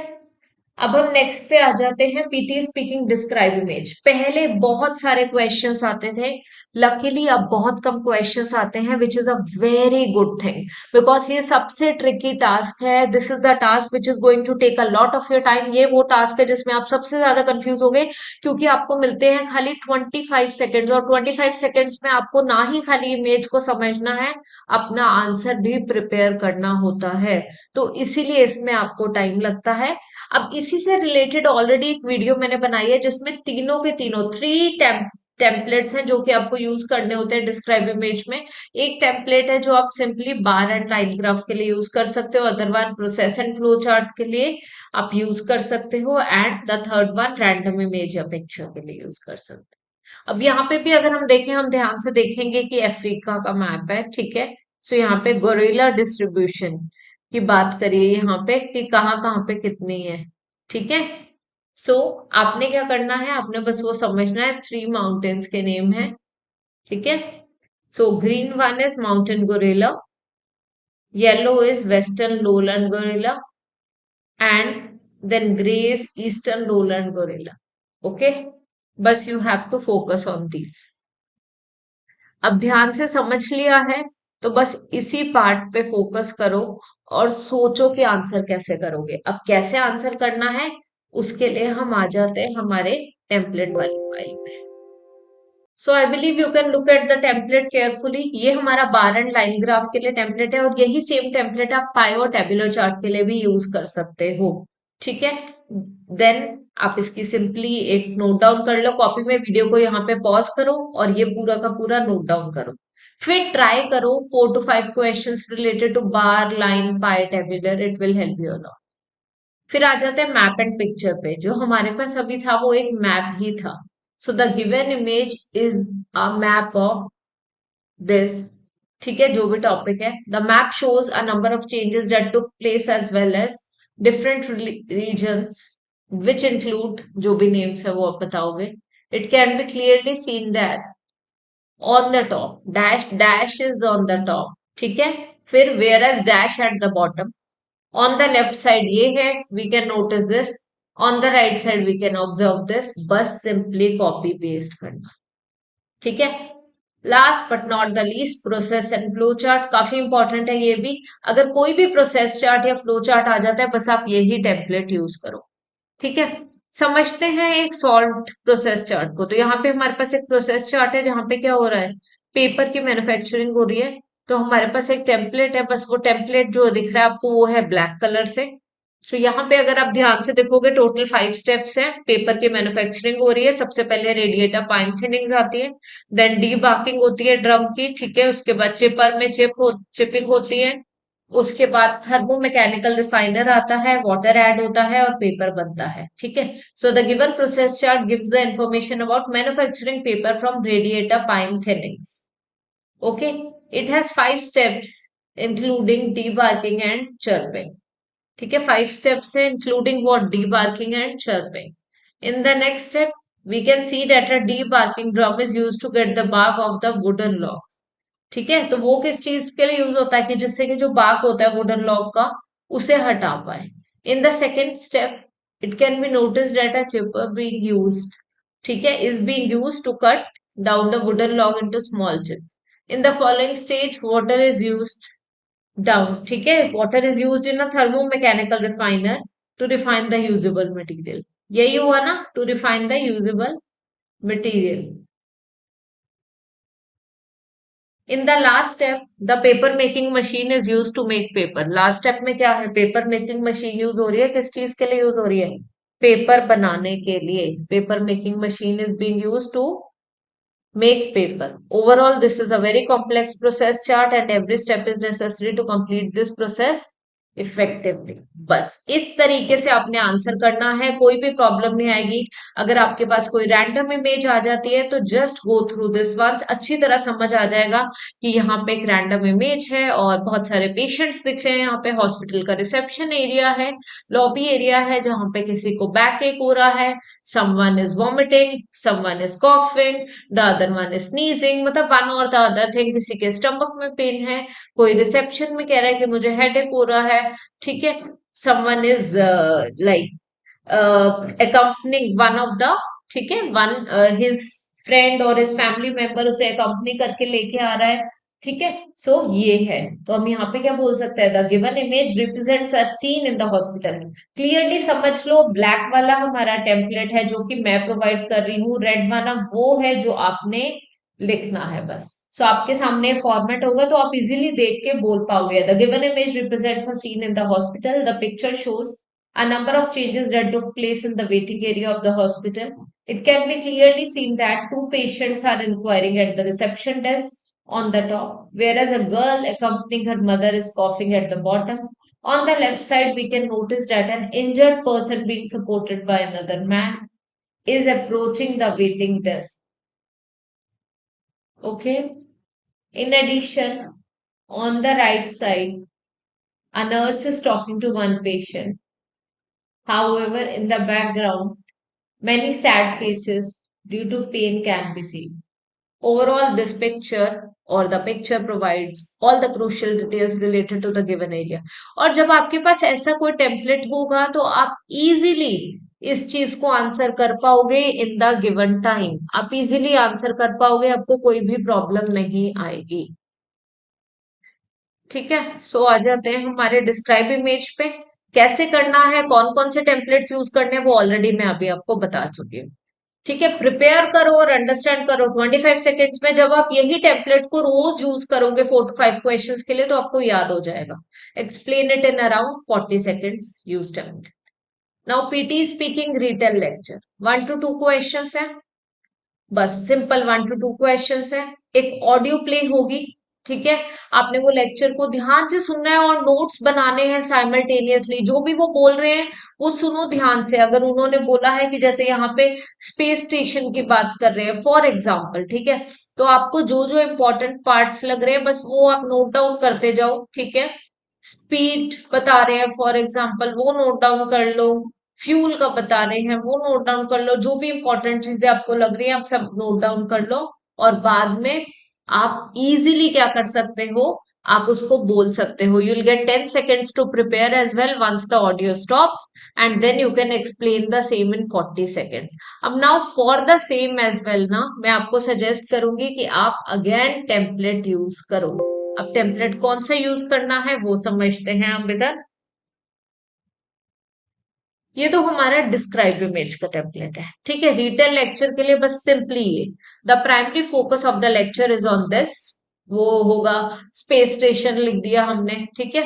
अब हम नेक्स्ट पे आ जाते हैं, पीटी स्पीकिंग डिस्क्राइब इमेज। पहले बहुत सारे क्वेश्चंस आते थे, लकीली अब बहुत कम क्वेश्चंस आते हैं, which is a very good thing, because ये सबसे ट्रिकी टास्क है। This is the task which is going to take a lot of your time. ये वो टास्क है जिसमें आप सबसे ज्यादा कंफ्यूज हो गए, क्योंकि आपको मिलते हैं खाली 25 सेकेंड्स, और 25 सेकेंड्स में आपको ना ही खाली इमेज को समझना है, अपना आंसर भी प्रिपेयर करना होता है। तो इसीलिए इसमें आपको टाइम लगता है। अब इसी से रिलेटेड ऑलरेडी एक वीडियो मैंने बनाई है, जिसमें तीनों के तीनों 3 टेम्पलेट्स हैं जो कि आपको यूज करने होते हैं डिस्क्राइब इमेज में। एक टेम्पलेट है जो आप simply bar and line graph के लिए यूज कर सकते हो, otherwise process and flow chart के लिए आप यूज कर सकते हो, and the third one random image या पिक्चर के लिए यूज कर सकते हो। अब यहाँ पे भी अगर हम देखें, हम ध्यान से देखेंगे कि अफ्रीका का मैप है। ठीक है, सो यहाँ पे गोरिल्ला डिस्ट्रीब्यूशन की बात करिए यहाँ पे कि कहाँ कहाँ पे कितनी है। ठीक है, सो आपने क्या करना है, आपने बस वो समझना है, 3 माउंटेन्स के नेम है। ठीक है, so green one is mountain gorilla, yellow is western lowland gorilla, and then grey is eastern lowland gorilla. Okay, बस you have to focus on this. अब ध्यान से समझ लिया है, तो बस इसी पार्ट पे फोकस करो और सोचो कि आंसर कैसे करोगे। अब कैसे आंसर करना है, उसके लिए हम आ जाते हैं हमारे टेम्पलेट वाली फाइल में। So I believe you can look at the template carefully. ये हमारा बार एंड लाइन ग्राफ के लिए टेम्पलेट है, और यही सेम टेम्पलेट आप पाई और टेबुलर चार्ट के लिए भी यूज कर सकते हो। ठीक है, देन आप इसकी सिंपली एक नोट डाउन कर लो कॉपी में, वीडियो को यहाँ पे पॉज करो और ये पूरा का पूरा नोट डाउन करो। फिर ट्राई करो 4 to 5 questions related to bar, line, pie, tabular, it will help you a lot. फिर आ जाते हैं मैप एंड पिक्चर पे। जो हमारे पास अभी था वो एक मैप ही था। So the given image is a map of this. ठीक है, जो भी टॉपिक है, the map shows a number of changes that took place as well as different regions which include, जो भी नेम्स है वो आप बताओगे। It can be clearly seen that on the top dash dash is on the top. ठीक है, फिर whereas dash at the bottom. On the left side ये है, we can notice this. On the right side we can observe this. बस सिंपली कॉपी पेस्ट करना। ठीक है, last but not the least, process and flow chart काफी इंपॉर्टेंट है ये भी। अगर कोई भी प्रोसेस चार्ट या फ्लो चार्ट आ जाता है, बस आप यही टेम्पलेट यूज करो। ठीक है, समझते हैं एक सॉल्ट प्रोसेस चार्ट को। तो यहाँ पे हमारे पास एक प्रोसेस चार्ट है जहाँ पे क्या हो रहा है, पेपर की मैन्युफैक्चरिंग हो रही है। तो हमारे पास एक टेम्पलेट है, बस वो टेम्पलेट जो दिख रहा है आपको वो है ब्लैक कलर से। सो यहाँ पे अगर आप ध्यान से देखोगे, टोटल 5 स्टेप्स हैं। पेपर की मैन्युफैक्चरिंग हो रही है, सबसे पहले रेडिएटर पाइप थिनिंग्स आती है, देन डी बार्किंग होती है ड्रम की। ठीक है, उसके बाद चिपर में चिपिंग होती है, उसके बाद थर्मो मैकेनिकल रिफाइनर आता है, वाटर ऐड होता है और पेपर बनता है। ठीक है, so the given process chart gives the information about manufacturing paper from radiator pipe thinnings. Okay, it has 5 steps including debarking and chirping. ठीक है, 5 steps है including what, debarking and chirping. In the next step we can see that a debarking drum is used to get the bark off the wooden log. ठीक है, तो वो किस चीज के लिए यूज होता है कि जिससे कि जो बार्क होता है वुडन लॉग का उसे हटा पाए। In the second step it can be notice that a chipper being used, ठीक है, is being used to cut down the wooden log into small chips. In the following stage water is used down, ठीक है, water is used in a thermomechanical refiner to refine the usable material. यही हुआ ना, to refine the usable material. In the last step the paper making machine is use to make paper. Last step में क्या है, पेपर मेकिंग मशीन यूज हो रही है, किस चीज के लिए यूज हो रही है, पेपर बनाने के लिए। Paper making machine is being use to make paper. Overall, this is a very complex process chart and every step is necessary to complete this process effectively. बस इस तरीके से आपने आंसर करना है, कोई भी प्रॉब्लम नहीं आएगी। अगर आपके पास कोई रैंडम इमेज आ जाती है तो just go through this once, अच्छी तरह समझ आ जाएगा कि यहाँ पे एक रैंडम इमेज है और बहुत सारे पेशेंट्स दिख रहे हैं। यहाँ पे हॉस्पिटल का रिसेप्शन एरिया है, लॉबी एरिया है जहाँ पे किसी को बैक एक हो रहा है, someone is vomiting, someone is coughing, the other one is sneezing, मतलब one or the other thing, किसी के स्टमक में पेन है, कोई रिसेप्शन में कह रहा है कि मुझे हेडेक हो रहा है। ठीक है, someone is like accompanying one of the, ठीक है, one his friend और his family member उसे accompany करके लेके आ रहा है। ठीक है, सो ये है, तो हम यहाँ पे क्या बोल सकते हैं, the given image represents a seen in the hospital. Clearly समझ लो, ब्लैक वाला हमारा टेम्पलेट है जो कि मैं प्रोवाइड कर रही हूँ, रेड वाला वो है जो आपने लिखना है बस। सो आपके सामने फॉर्मेट होगा तो आप इजीली देख के बोल पाओगे। The given image represents a seen in the hospital, the picture shows a number of changes that took place in the waiting area of the hospital. It can be clearly seen that two patients are inquiring at the reception desk on the top, whereas a girl accompanying her mother is coughing at the bottom. On the left side, we can notice that an injured person being supported by another man is approaching the waiting desk. Okay. In addition, on the right side, a nurse is talking to one patient. However, in the background, many sad faces due to pain can be seen. Overall, this picture or the picture provides all the crucial details related to the given area. और जब आपके पास ऐसा कोई टेम्पलेट होगा तो आप इजीली इस चीज को आंसर कर पाओगे इन द गिवन टाइम। आप इजीली आंसर कर पाओगे, आपको कोई भी प्रॉब्लम नहीं आएगी। ठीक है, सो आ जाते हैं हमारे डिस्क्राइब इमेज पे। कैसे करना है, कौन कौन से टेम्पलेट्स यूज करने हैं वो ऑलरेडी मैं अभी आपको बता चुकी हूँ। ठीक है, प्रिपेयर करो और अंडरस्टैंड करो 25 सेकेंड्स में। जब आप यही टेम्पलेट को रोज यूज करोगे 4 to 5 क्वेश्चंस के लिए तो आपको याद हो जाएगा। Explain it in around 40 seconds, use template. Now PT speaking retail lecture, 1 to 2 questions है, बस सिंपल 1 to 2 क्वेश्चंस है। एक ऑडियो प्ले होगी, ठीक है, आपने वो लेक्चर को ध्यान से सुनना है और नोट्स बनाने हैं साइमल्टेनियसली। जो भी वो बोल रहे हैं वो सुनो ध्यान से। अगर उन्होंने बोला है कि जैसे यहाँ पे स्पेस स्टेशन की बात कर रहे हैं फॉर एग्जाम्पल, ठीक है, तो आपको जो जो इम्पोर्टेंट पार्ट्स लग रहे हैं बस वो आप नोट डाउन करते जाओ। ठीक है, स्पीड बता रहे हैं फॉर एग्जाम्पल, वो नोट डाउन कर लो। फ्यूल का बता रहे हैं वो नोट डाउन कर लो। जो भी इंपॉर्टेंट चीजें आपको लग रही है आप सब नोट डाउन कर लो और बाद में आप इजीली क्या कर सकते हो, आप उसको बोल सकते हो। You will get 10 seconds to prepare as well once the audio stops and then you can explain the same in 40 seconds। अब now for the same as well ना, मैं आपको सजेस्ट करूंगी कि आप अगेन टेम्पलेट यूज करो। अब टेम्पलेट कौन सा यूज करना है वो समझते हैं हम इधर। ये तो हमारा डिस्क्राइब इमेज का टेम्पलेट है। ठीक है, डिटेल लेक्चर के लिए बस सिंपली ये, the primary focus of the lecture is on this, वो होगा स्पेस स्टेशन लिख दिया हमने। ठीक है,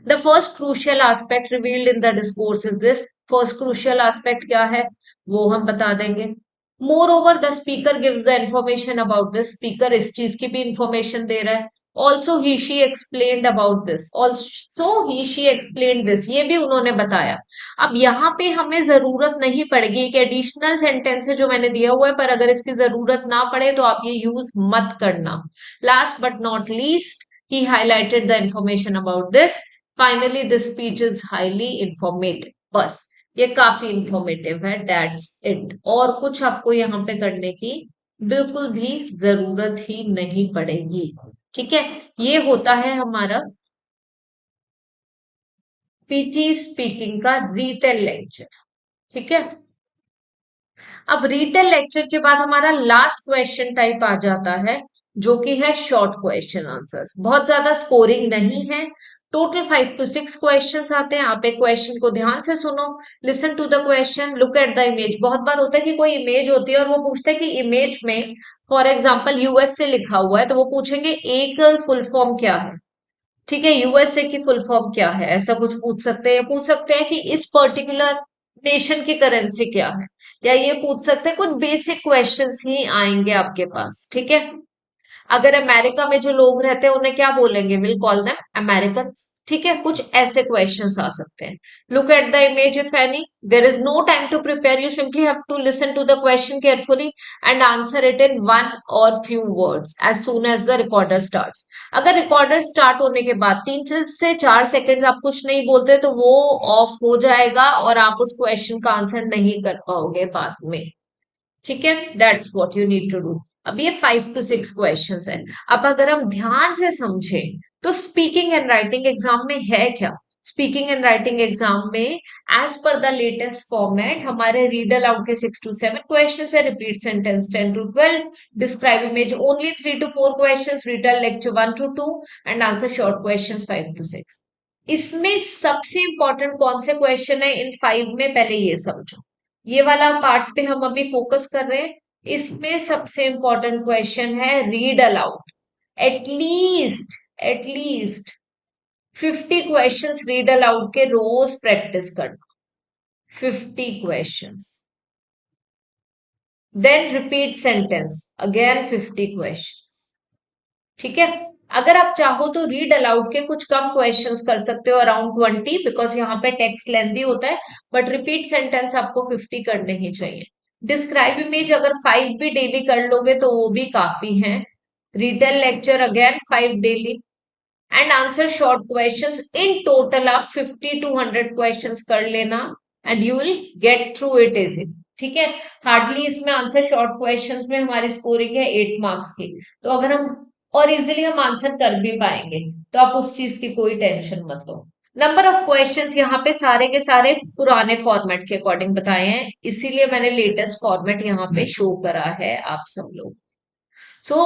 the first crucial aspect revealed in the discourse is this. First crucial aspect क्या है वो हम बता देंगे। More over the speaker gives the information about this, speaker इस चीज की भी इंफॉर्मेशन दे रहा है। Also he she explained about this, also he she explained this, ये भी उन्होंने बताया। अब यहाँ पे हमें जरूरत नहीं पड़ेगी, एक एडिशनल सेंटेंस है जो मैंने दिया हुआ है, पर अगर इसकी जरूरत ना पड़े तो आप ये यूज मत करना। Last but not least, he highlighted the information about this. Finally this speech is highly informative. बस ये काफी इंफॉर्मेटिव है, दैट्स इट। और कुछ आपको यहाँ पे करने की बिल्कुल भी जरूरत ही नहीं पड़ेगी। ठीक है, ये होता है हमारा पीटी स्पीकिंग का रिटेल लेक्चर। ठीक है, अब रिटेल लेक्चर के बाद हमारा लास्ट क्वेश्चन टाइप आ जाता है, जो कि है शॉर्ट क्वेश्चन आंसर्स। बहुत ज्यादा स्कोरिंग नहीं है, टोटल 5 to 6 क्वेश्चंस आते हैं। आप एक क्वेश्चन को ध्यान से सुनो, listen to the question, look at the image. बहुत बार होता है कि कोई इमेज होती है और वो पूछते हैं कि इमेज में फॉर एग्जाम्पल यूएस से लिखा हुआ है, तो वो पूछेंगे एक फुल फॉर्म क्या है। ठीक है, यूएसए की फुल फॉर्म क्या है, ऐसा कुछ पूछ सकते हैं। पूछ सकते हैं कि इस पर्टिकुलर नेशन की करेंसी क्या है, या ये पूछ सकते हैं। कुछ बेसिक क्वेश्चंस ही आएंगे आपके पास। ठीक है, अगर अमेरिका में जो लोग रहते हैं उन्हें क्या बोलेंगे, विल कॉल देम अमेरिकन। ठीक है, कुछ ऐसे क्वेश्चंस आ सकते हैं। Look at the image if any, there is no time to prepare, you simply have to listen to the question carefully and answer it in 1 or few words as soon as the recorder starts. अगर रिकॉर्डर स्टार्ट होने के बाद 3 से 4 सेकेंड्स आप कुछ नहीं बोलते तो वो ऑफ हो जाएगा और आप उस क्वेश्चन का आंसर नहीं कर पाओगे बाद में। ठीक है, that's what you need to do. अब ये 5 to 6 क्वेश्चंस है। अब अगर हम ध्यान से समझें तो स्पीकिंग एंड राइटिंग एग्जाम में है क्या। स्पीकिंग एंड राइटिंग एग्जाम में as per the latest format हमारे रीड अलाउड के 6 to 7 क्वेश्चंस है, repeat sentence 10 to 12, describe image only 3 to 4 questions, retell lecture 1 to 2 and answer short questions 5 to 6। इसमें सबसे इंपॉर्टेंट कौन से क्वेश्चन है इन 5 में, पहले ये समझो। ये वाला पार्ट पे हम अभी फोकस कर रहे हैं। इसमें सबसे इंपॉर्टेंट क्वेश्चन है read aloud. At least 50 questions read aloud के रोज प्रैक्टिस करना, 50 questions. Then repeat sentence again 50 questions. ठीक है, अगर आप चाहो तो रीड अलाउड के कुछ कम क्वेश्चंस कर सकते हो, अराउंड 20, बिकॉज यहाँ पे टेक्स्ट लेंथी होता है। बट रिपीट सेंटेंस आपको 50 करने ही चाहिए। डिस्क्राइब इमेज अगर 5 भी डेली कर लोगे तो वो भी काफी है। Retell lecture again 5 daily and answer short questions. In total आप 50 to 100 क्वेश्चंस कर लेना and you will get through it easy. ठीक है, हार्डली इसमें आंसर शॉर्ट क्वेश्चंस में हमारी स्कोरिंग है 8 मार्क्स की। तो अगर हम और इजीली हम आंसर कर भी पाएंगे, तो आप उस चीज की कोई टेंशन मत लो। नंबर ऑफ क्वेश्चंस यहाँ पे सारे के सारे पुराने फॉर्मेट के अकॉर्डिंग बताए हैं, इसीलिए मैंने लेटेस्ट फॉर्मेट यहाँ पे शो करा है आप सब लोग। सो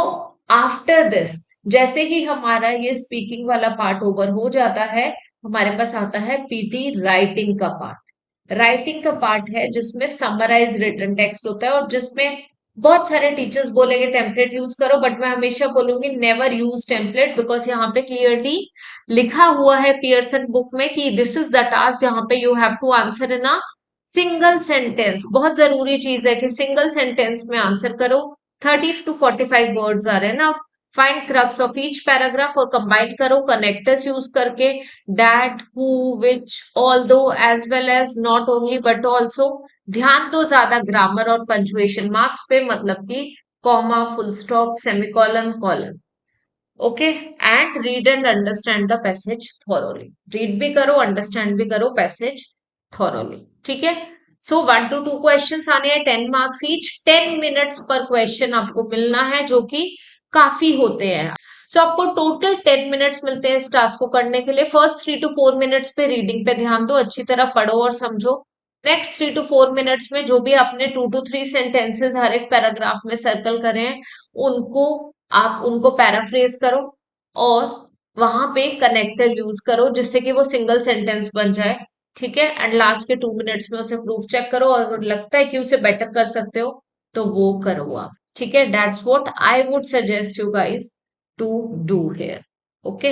आफ्टर दिस, जैसे ही हमारा ये स्पीकिंग वाला पार्ट ओवर हो जाता है, हमारे पास आता है पीटी राइटिंग का पार्ट। राइटिंग का पार्ट है जिसमें समराइज रिटन टेक्स्ट होता है, और जिसमें बहुत सारे टीचर्स बोलेंगे टेम्पलेट यूज करो, बट मैं हमेशा बोलूंगी नेवर यूज टेम्पलेट, बिकॉज यहाँ पे क्लियरली लिखा हुआ है पियर्सन बुक में कि दिस इज द टास्क जहां पे you have to answer in a single sentence. बहुत जरूरी चीज है कि सिंगल सेंटेंस में आंसर करो। 30 to 45 वर्ड्स आ रहे हैं ना। Find crux of each paragraph और कंबाइन करो कनेक्टर्स यूज करके, that, who, which, although, as well as, not only but also. ध्यान दो ज्यादा ग्रामर और पंचुएशन मार्क्स पे, मतलब कि comma, full stop, semicolon, colon. Okay, and read and understand the passage thoroughly. Read भी करो, अंडरस्टैंड भी करो पैसेज थॉरोली। ठीक है, सो 1 to 2 क्वेश्चन आने हैं, 10 मार्क्स ईच, 10 मिनट्स पर क्वेश्चन आपको मिलना है, जो कि काफी होते हैं। सो आपको टोटल 10 मिनट्स मिलते हैं इस टास्क को करने के लिए। फर्स्ट 3 to 4 मिनट्स पे रीडिंग पे ध्यान दो, अच्छी तरह पढ़ो और समझो। नेक्स्ट 3 to 4 मिनट्स में जो भी आपने 2 to 3 सेंटेंसेस हर एक पैराग्राफ में सर्कल करे हैं, उनको आप उनको पैराफ्रेज करो और वहां पे कनेक्टर यूज करो, जिससे कि वो सिंगल सेंटेंस बन जाए। ठीक है, एंड लास्ट के 2 मिनट्स में उसे प्रूफ चेक करो, और अगर लगता है कि उसे बेटर कर सकते हो तो वो करो आप। ठीक है, that's what I would suggest you guys to do here. Okay,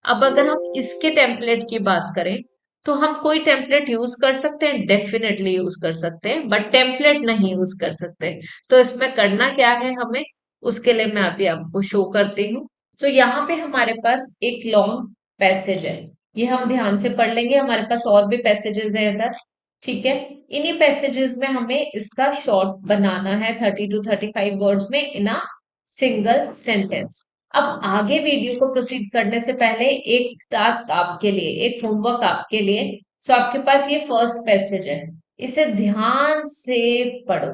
अब अगर हम इसके टेम्पलेट की बात करें, तो हम कोई टेम्पलेट यूज कर सकते हैं, डेफिनेटली यूज कर सकते हैं, बट टेम्पलेट नहीं यूज कर सकते। तो इसमें करना क्या है हमें, उसके लिए मैं अभी आपको शो करती हूँ। तो यहाँ पे हमारे पास एक लॉन्ग पैसेज है, ये हम ध्यान से पढ़ लेंगे। हमारे पास और भी पैसेजेस है इधर। ठीक है, इन्हीं पैसेजेस में हमें इसका शॉर्ट बनाना है, 30 to 35 वर्ड्स में इन अ सिंगल सेंटेंस। अब आगे वीडियो को प्रोसीड करने से पहले एक टास्क आपके लिए, एक होमवर्क आपके लिए। सो आपके पास ये फर्स्ट पैसेज है, इसे ध्यान से पढ़ो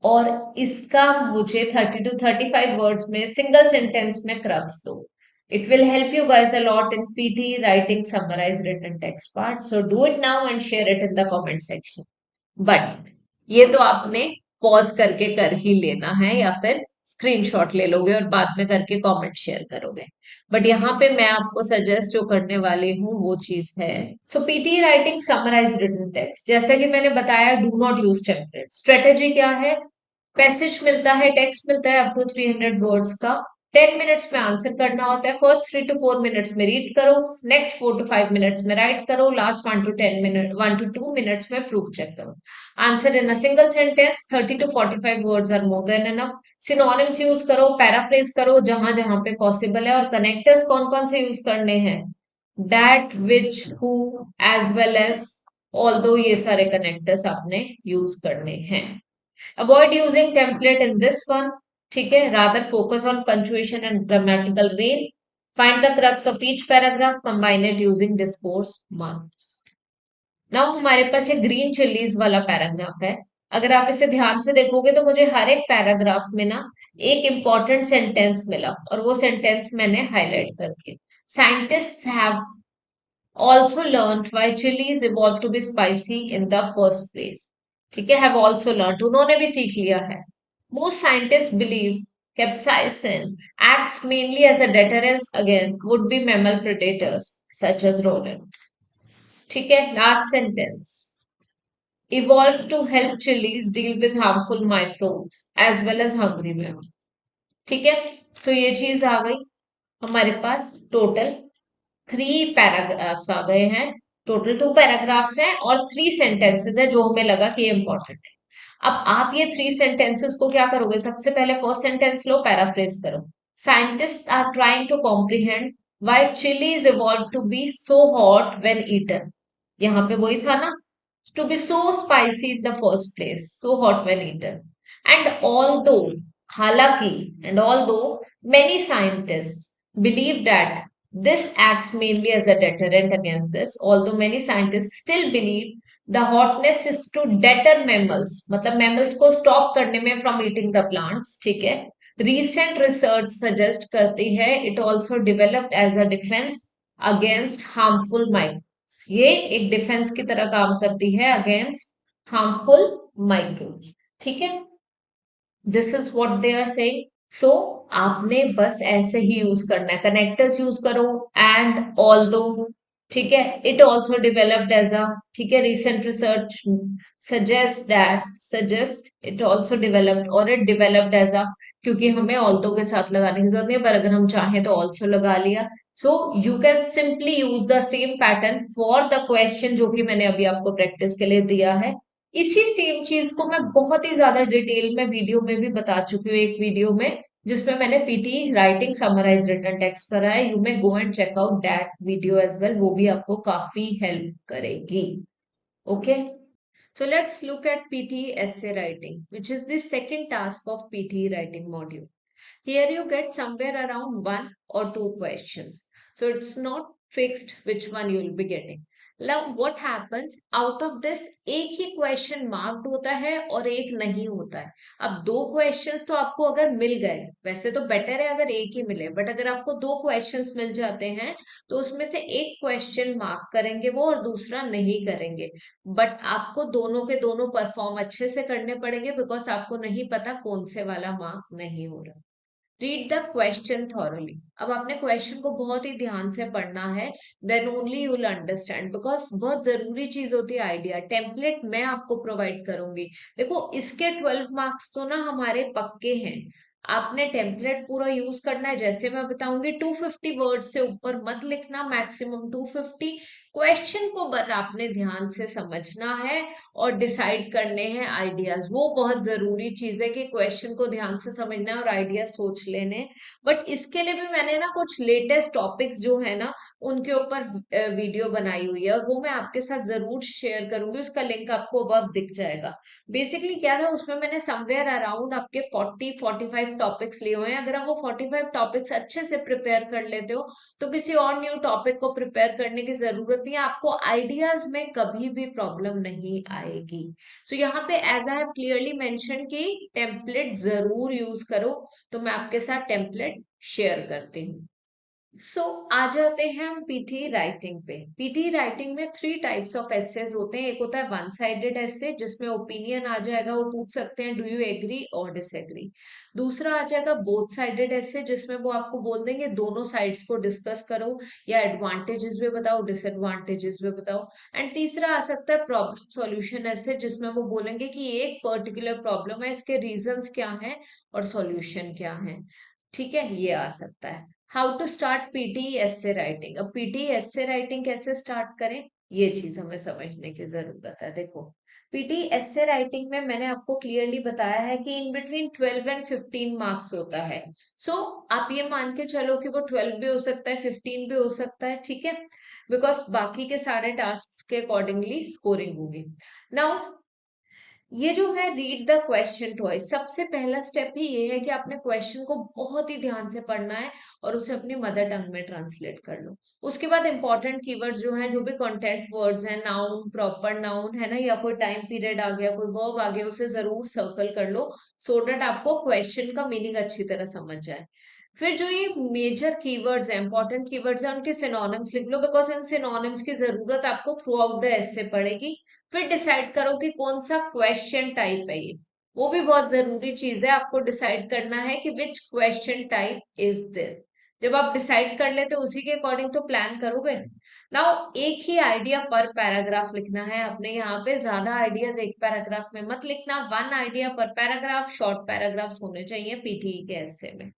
और इसका मुझे 30 to 35 वर्ड्स में सिंगल सेंटेंस में क्रक्स दो। It will help you guys a lot in PT writing summarize written text part. So do it now and share it in the comment section. But ये तो आपने पॉज करके कर ही लेना है या फिर स्क्रीनशॉट ले लोगे और बाद में करके कमेंट शेयर करोगे। बट यहाँ पे मैं आपको सजेस्ट जो करने वाली हूँ वो चीज है, so PT writing summarize written text. जैसे कि मैंने बताया, do not use template. Strategy क्या है? पैसेज मिलता है, टेक्स्ट मिलता है अप टू 300 वर्ड्स का, 10 मिनट्स में आंसर करना होता है। फर्स्ट 3 to 4 मिनट्स में रीड करो, नेक्स्ट 4 to 5 मिनट्स में राइट करो, last 1 to 10 minute 1 to 2 minutes में प्रूफ चेक करो। Answer in a single sentence, 30 to 45 words are more than enough. Synonyms use करो, पैराफ्रेज करो जहां जहां पे पॉसिबल है। और कनेक्टर्स कौन कौन से यूज करने हैं? That, which, who, as well as, although, ये सारे कनेक्टर्स आपने यूज करने हैं। Avoid using template in this one. ठीक है, rather focus on punctuation and grammatical vein. Find the crux of each paragraph, combine it using discourse marks. Now हमारे पास ये ग्रीन चिल्लीज वाला पैराग्राफ है। अगर आप इसे ध्यान से देखोगे तो मुझे हर एक पैराग्राफ में ना एक इंपॉर्टेंट सेंटेंस मिला और वो सेंटेंस मैंने हाईलाइट करके, scientists have also learned why chilies evolved to be spicy in the first place. ठीक है, have also learned, उन्होंने भी सीख लिया है। Most scientists believe capsaicin acts mainly as a deterrence against would-be mammal predators such as rodents. ठीक है, last sentence. Evolved to help chilies deal with harmful microbes as well as hungry mammals. ठीक है, so ये चीज आ गई हमारे पास। टोटल 3 पैराग्राफ्स आ गए हैं, टोटल 2 पैराग्राफ्स हैं और 3 सेंटेंसेस है जो हमें लगा कि ये इंपॉर्टेंट है। अब आप ये 3 सेंटेंसेस को क्या करोगे? सबसे पहले फर्स्ट सेंटेंस लो, पैराफ्रेज करो। Scientists are trying to comprehend why chillies evolve to be so hot when eaten. यहाँ पे वही था ना, to be so spicy in the first place, so hot when eaten. And although, हालांकि, and although many scientists believe that this acts mainly as a deterrent against this, although many scientists still believe the hotness is to deter mammals, मतलब mammals को stop करने में from eating the plants। ठीक है, recent research suggest करती है it also developed as a defense against harmful microbes। ये एक डिफेंस की तरह काम करती है अगेंस्ट हार्मफुल माइक्रोब्स। ठीक है, this is what they are saying. So आपने बस ऐसे ही यूज करना है, कनेक्टर्स यूज करो, एंड ऑल्दो, ठीक है, it also developed as a, ठीक है, recent research suggest it also developed, और इट डेवलप्ड एज अ, क्योंकि हमें ऑल्दो के साथ लगाने की जरूरत नहीं है, पर अगर हम चाहें तो ऑल्सो लगा लिया। So you can simply use the same pattern for the question जो कि मैंने अभी आपको प्रैक्टिस के लिए दिया है। इसी सेम चीज को मैं बहुत ही ज्यादा डिटेल में वीडियो में भी बता चुकी हूँ, एक वीडियो में जिसमें मैंने PT writing summarize written text करा है। You may go and check out that video as well, वो भी आपको काफी हेल्प करेगी। Okay, so let's look at PT essay writing, which is the second task of PT writing module. Here you get somewhere around 1 or 2 questions. So it's not fixed which one you will be getting. Now what happens out of this, एक ही क्वेश्चन मार्क्ड होता है और एक नहीं होता है। अब 2 क्वेश्चंस तो आपको अगर मिल गए, वैसे तो बेटर है अगर एक ही मिले, बट अगर आपको 2 क्वेश्चंस मिल जाते हैं तो उसमें से एक क्वेश्चन मार्क करेंगे वो और दूसरा नहीं करेंगे। बट आपको दोनों के दोनों परफॉर्म अच्छे से करने पड़ेंगे, बिकॉज आपको नहीं पता कौन से वाला मार्क नहीं हो रहा। Read the question thoroughly. अब आपने क्वेश्चन को बहुत ही ध्यान से पढ़ना है, then only you will understand, because बहुत जरूरी चीज होती है आइडिया। टेम्पलेट मैं आपको प्रोवाइड करूंगी। देखो इसके 12 मार्क्स तो ना हमारे पक्के हैं, आपने टेम्पलेट पूरा यूज करना है। जैसे मैं बताऊंगी 250 वर्ड से ऊपर मत लिखना, मैक्सिमम 250। क्वेश्चन को बस आपने ध्यान से समझना है और डिसाइड करने हैं आइडियाज। वो बहुत जरूरी चीज है कि क्वेश्चन को ध्यान से समझना है और आइडियाज सोच लेने हैं। बट इसके लिए भी मैंने ना कुछ लेटेस्ट टॉपिक्स जो है ना उनके ऊपर वीडियो बनाई हुई है, और वो मैं आपके साथ जरूर शेयर करूंगी। उसका लिंक आपको अब दिख जाएगा। बेसिकली क्या था उसमें, मैंने समवेयर अराउंड आपके 40-45 टॉपिक्स लिए हुए हैं। अगर आप वो 45 टॉपिक्स अच्छे से प्रिपेयर कर लेते हो तो किसी और न्यू टॉपिक को प्रिपेयर करने की जरूरत नहीं है, आपको आइडियाज में कभी भी प्रॉब्लम नहीं आएगी। सो यहाँ पे as I have clearly mention कि टेम्पलेट जरूर यूज करो। तो मैं आपके साथ टेम्पलेट शेयर करती हूँ। आ जाते हैं हम पीटी राइटिंग पे। पीटी राइटिंग में 3 टाइप्स ऑफ एसेज होते हैं। एक होता है वन साइडेड एसे, जिसमें ओपिनियन आ जाएगा, वो पूछ सकते हैं डू यू एग्री और डिसएग्री। दूसरा आ जाएगा बोथ साइडेड एसे, जिसमें वो आपको बोल देंगे दोनों साइड्स को डिस्कस करो, या एडवांटेजेस भी बताओ डिसएडवांटेजेस भी बताओ। एंड तीसरा आ सकता है प्रॉब्लम सॉल्यूशन ऐसे, जिसमें वो बोलेंगे कि एक पर्टिकुलर प्रॉब्लम है, इसके रीजंस क्या हैं और सॉल्यूशन क्या है। ठीक है, ये आ सकता है। How to start PT essay writing. अब पीटी एसे राइटिंग कैसे स्टार्ट करें, ये चीज हमें समझने की जरूरत है। देखो, पीटी एसे राइटिंग में मैंने आपको क्लियरली बताया है कि इन बिटवीन 12 एंड 15 मार्क्स होता है। आप ये मान के चलो कि वो 12 भी हो सकता है, 15 भी हो सकता है, ठीक है, बिकॉज बाकी के सारे टास्क के अकॉर्डिंगली स्कोरिंग होगी। नाउ ये जो है रीड द क्वेश्चन ट्वाइस, सबसे पहला स्टेप ही ये है कि आपने क्वेश्चन को बहुत ही ध्यान से पढ़ना है और उसे अपनी मदर टंग में ट्रांसलेट कर लो। उसके बाद इंपॉर्टेंट कीवर्ड जो है, जो भी कंटेंट वर्ड्स हैं, नाउन, प्रॉपर नाउन है ना, या कोई टाइम पीरियड आ गया, कोई वर्ब आ गया, उसे जरूर सर्कल कर लो, सो दैट आपको क्वेश्चन का मीनिंग अच्छी तरह समझ जाए। फिर जो ये मेजर कीवर्ड्स हैं, इंपॉर्टेंट कीवर्ड्स हैं, उनके सिनोनिम्स लिख लो, बिकॉज इन सिनोनिम्स की जरूरत आपको थ्रू आउट द एसे पड़ेगी। फिर डिसाइड करो कि कौन सा क्वेश्चन टाइप है ये, वो भी बहुत जरूरी चीज है। आपको डिसाइड करना है कि which question type is this. जब आप डिसाइड कर लेते हो उसी के अकॉर्डिंग तो प्लान करोगे। नाउ एक ही आइडिया पर पैराग्राफ लिखना है अपने यहाँ पे, ज्यादा आइडियाज एक पैराग्राफ में मत लिखना। वन आइडिया पर पैराग्राफ, शॉर्ट पैराग्राफ्स होने चाहिए पीटीई के ऐसे में।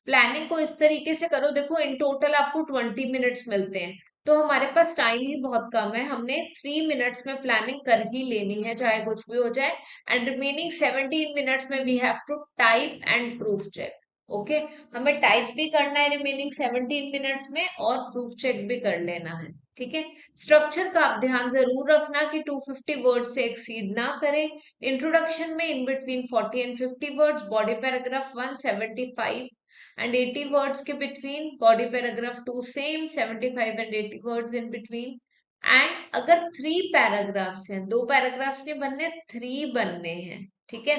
प्लानिंग को इस तरीके से करो, देखो इन टोटल आपको 20 मिनट्स मिलते हैं, तो हमारे पास टाइम ही बहुत कम है। हमने 3 मिनट्स में प्लानिंग कर ही लेनी है, चाहे कुछ भी हो जाए। एंड रिमेनिंग 17 मिनट्स में we have to type and proof check. Okay, हमें टाइप भी करना है रिमेनिंग 17 मिनट्स में, और प्रूफ चेक भी कर लेना है। ठीक है, स्ट्रक्चर का आप ध्यान जरूर रखना कि 250 वर्ड से एक्सीड ना करें। इंट्रोडक्शन में in between 40 and 50 words, body paragraph 175 and 80 words के between, body paragraph 2 same 75 and 80 words in between। And अगर 3 पैराग्राफ्स हैं, 2 पैराग्राफ्स नहीं बनने, 3 बनने हैं, ठीक है,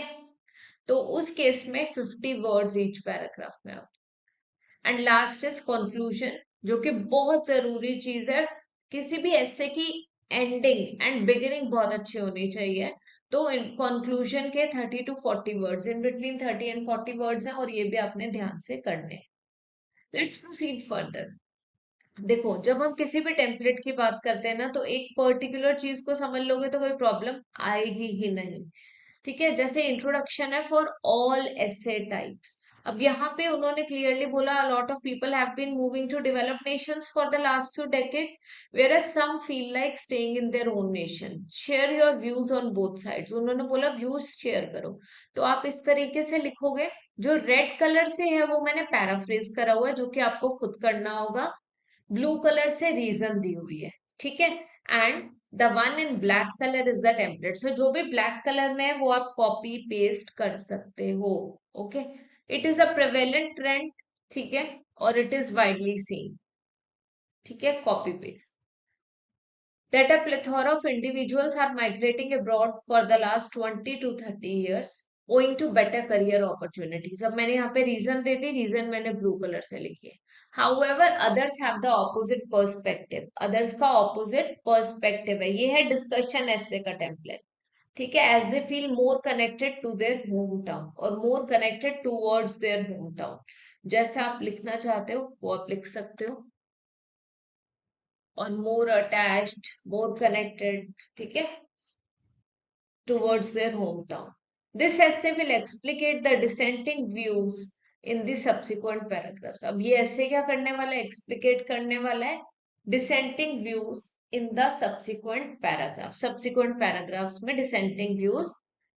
तो उस केस में 50 वर्ड्स ईच पैराग्राफ में आप। एंड लास्ट इज कंक्लूजन, जो कि बहुत जरूरी चीज है। किसी भी ऐसे की एंडिंग एंड बिगिनिंग बहुत अच्छी होनी चाहिए। तो कंक्लूजन के 30 to 40 words, in between 30 and 40 words हैं, और ये भी आपने ध्यान से करने हैं। Let's proceed further. देखो, जब हम किसी भी टेम्पलेट की बात करते हैं ना, तो एक पर्टिकुलर चीज को समझ लोगे तो कोई प्रॉब्लम आएगी ही नहीं। ठीक है, जैसे इंट्रोडक्शन है फॉर ऑल एसे टाइप्स। अब यहाँ पे उन्होंने क्लियरली बोला, a lot of people have been moving to developed nations for the last few decades, whereas some feel like staying in their own nation. Share your views on both sides. उन्होंने बोला व्यूज शेयर करो, तो आप इस तरीके से लिखोगे। जो रेड कलर से है वो मैंने पैराफ्रेज करा हुआ है, जो कि आपको खुद करना होगा। ब्लू कलर से रीजन दी हुई है, ठीक है। And the one in black colour is the template. So जो भी ब्लैक कलर में है वो आप कॉपी पेस्ट कर सकते हो। Okay, it is a prevalent trend, ठीक है, और इट इज वाइडली सीन, ठीक है, copy paste. That a plethora of individuals are migrating abroad for the last 20 to 30 years owing to better career opportunities। अब मैंने यहाँ पे रीजन दे दी, रीजन मैंने ब्लू कलर से लिखी है। However, others have the opposite perspective। others का opposite perspective है, ये है डिस्कशन ऐसे का टेम्पलेट। ठीक है, as they feel more connected to their home town और more connected towards their home town. जैसा आप लिखना चाहते हो वो आप लिख सकते हो, और मोर अटैच्ड, मोर कनेक्टेड, ठीक है, towards their hometown। This essay will explicate the dissenting views in the subsequent paragraphs। अब ये ऐसे क्या करने वाला है, एक्सप्लिकेट करने वाला है dissenting views in the subsequent paragraphs में डिसेंटिंग व्यूज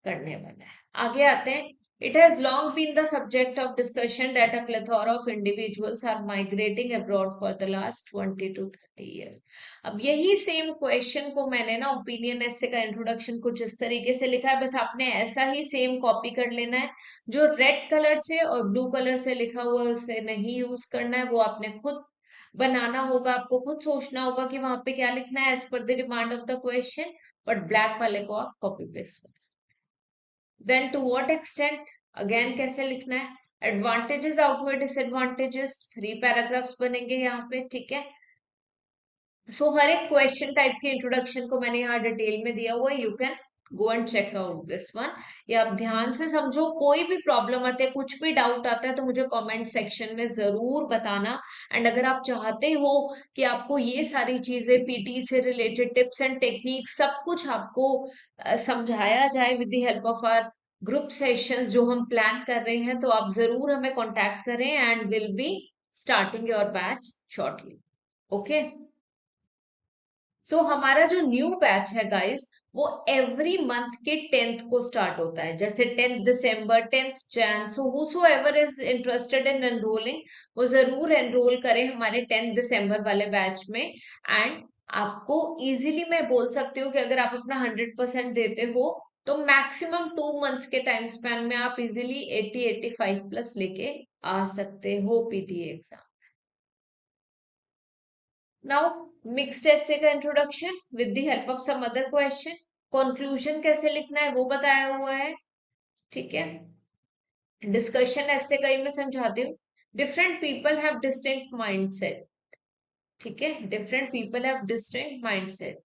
करने वाला है। आगे आते हैं। It has long been the subject of discussion that a plethora of individuals are migrating abroad for the last 20 to 30 years. अब यही सेम क्वेश्चन को मैंने ना ओपिनियन ऐसे का इंट्रोडक्शन कुछ इस तरीके से लिखा है, बस आपने ऐसा ही सेम कॉपी कर लेना है। जो रेड कलर से और ब्लू कलर से लिखा हुआ है उसे नहीं यूज करना है, वो आपने खुद बनाना होगा, आपको खुद सोचना होगा कि वहां पे क्या लिखना है as per the demand of the question, but black वाले को आप कॉपी पेस्ट कर सकते। Then to what extent, again कैसे लिखना है, एडवांटेजेस आउटवे डिसएडवांटेजेस, 3 पैराग्राफ्स बनेंगे यहाँ पे, ठीक है। सो हर एक क्वेश्चन टाइप के इंट्रोडक्शन को मैंने यहाँ डिटेल में दिया हुआ है, you can go and check out this one. ये आप ध्यान से समझो, कोई भी प्रॉब्लम आते है, कुछ भी डाउट आता है तो मुझे कमेंट सेक्शन में जरूर बताना। एंड अगर आप चाहते हो कि आपको ये सारी चीजें पीटी से रिलेटेड टिप्स एंड टेक्निक सब कुछ आपको समझाया जाए with the help of our group sessions जो हम प्लान कर रहे हैं, तो आप जरूर हमें कॉन्टेक्ट करें and will be starting your batch shortly. Okay, so हमारा जो न्यू बैच है गाइस, वो एवरी मंथ के 10th को स्टार्ट होता है, जैसे 10th December, 10th Jan. So whosoever is interested in enrolling, वो जरूर एनरोल करें हमारे 10th दिसंबर वाले बैच में। एंड आपको इजीली मैं बोल सकती हूँ कि अगर आप अपना 100% देते हो तो मैक्सिमम 2 मंथ्स के टाइम स्पैन में आप इजीली 80-85 प्लस लेके आ सकते हो PTE exam. Now mixed essay का introduction with the help of some other question. Conclusion कैसे लिखना है वो बताया हुआ है, ठीक है। डिस्कशन ऐसे का ही मैं समझाती हूँ। Different people have distinct mindset, ठीक है, different people have distinct mindset.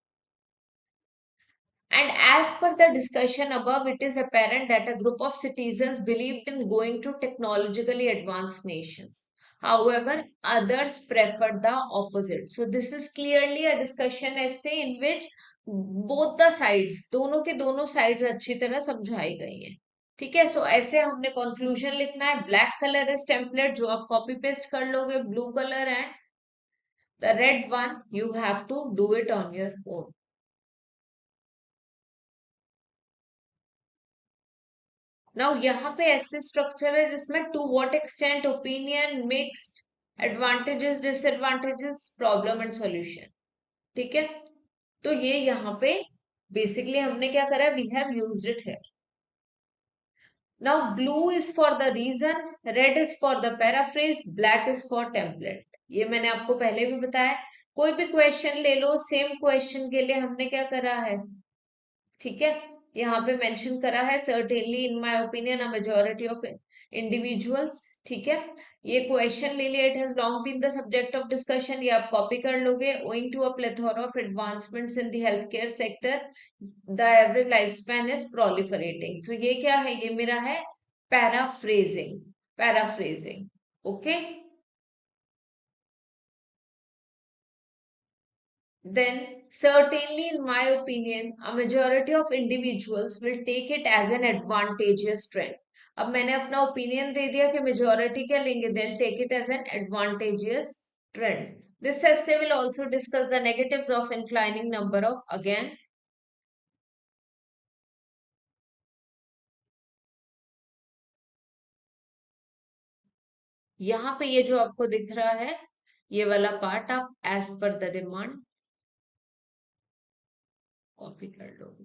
And as per the discussion above, it is apparent that a group of citizens believed in going to technologically advanced nations. However, others preferred the opposite. So this is clearly a discussion essay in which both the sides, दोनों के दोनों sides अच्छी तरह समझाई गई हैं। ठीक है, सो ऐसे हमने कंक्लूजन लिखना है। ब्लैक कलर इज टेम्पलेट जो आप कॉपी पेस्ट कर लोगे, blue colour and the red one you have to do it on your own. Now यहाँ पे ऐसे स्ट्रक्चर है जिसमें to what extent, opinion, mixed, advantages, disadvantages, problem and solution, ठीक है। तो ये यहाँ पे बेसिकली हमने क्या करा, we have used it here. Now blue is for the reason, red is for the paraphrase, black is for template. ये मैंने आपको पहले भी बताया। कोई भी क्वेश्चन ले लो, सेम क्वेश्चन के लिए हमने क्या करा है, ठीक है, यहाँ पे मेंशन करा है certainly in my opinion a majority of individuals, ठीक है। ये क्वेश्चन ले लिया, it has long been the subject of discussion, ये आप कॉपी कर लोगे। Owing to a plethora of advancements in the health care sector the average life span is proliferating. So ये क्या है, ये मेरा है paraphrasing, paraphrasing, okay. Then, certainly, in my opinion, a majority of individuals will take it as an advantageous trend. अब मैंने अपना ओपिनियन दे दिया कि मेजोरिटी क्या लेंगे, they'll take it as an advantageous trend. This essay will also discuss the negatives of inclining number of, again, यहाँ पे ये जो आपको दिख रहा है ये वाला पार्ट आप as per the demand copy कर लोगे।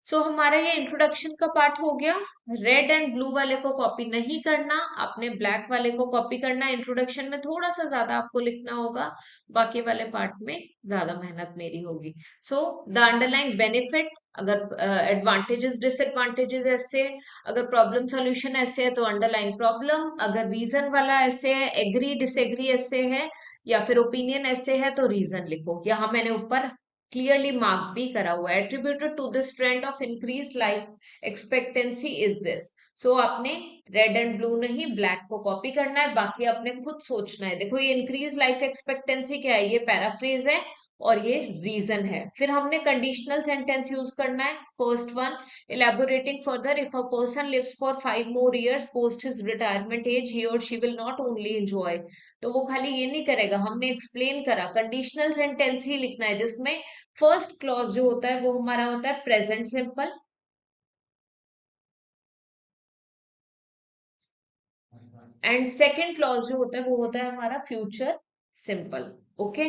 सो हमारा ये इंट्रोडक्शन का पार्ट हो गया। रेड एंड ब्लू वाले को कॉपी नहीं करना, आपने ब्लैक वाले को कॉपी करना। इंट्रोडक्शन में थोड़ा सा ज्यादा आपको लिखना होगा, बाकी वाले पार्ट में ज्यादा मेहनत मेरी होगी। सो द अंडरलाइन बेनिफिट, अगर एडवांटेजेस डिसएडवांटेजेस ऐसे, अगर प्रॉब्लम सॉल्यूशन ऐसे है तो अंडरलाइन प्रॉब्लम, अगर रीजन वाला ऐसे है, एग्री डिसएग्री ऐसे है, या फिर ओपिनियन ऐसे है तो रीजन लिखो। यहाँ मैंने ऊपर क्लियरली मार्क भी करा हुआ है। Attributed to this trend of increase life expectancy is this. So आपने रेड एंड ब्लू नहीं ब्लैक को कॉपी करना है, बाकी आपने खुद सोचना है। देखो ये इंक्रीज लाइफ एक्सपेक्टेंसी क्या है, ये पैराफ्रेज है और ये रीजन है। फिर हमने कंडीशनल सेंटेंस यूज करना है। First one, elaborating further, if a person lives for 5 more years post his retirement age, he or she will not only enjoy, तो वो खाली ये नहीं करेगा, हमने एक्सप्लेन करा। कंडीशनल सेंटेंस ही लिखना है जिसमें फर्स्ट क्लॉज जो होता है वो हमारा होता है present simple, and second clause जो होता है वो होता है हमारा future simple. Okay,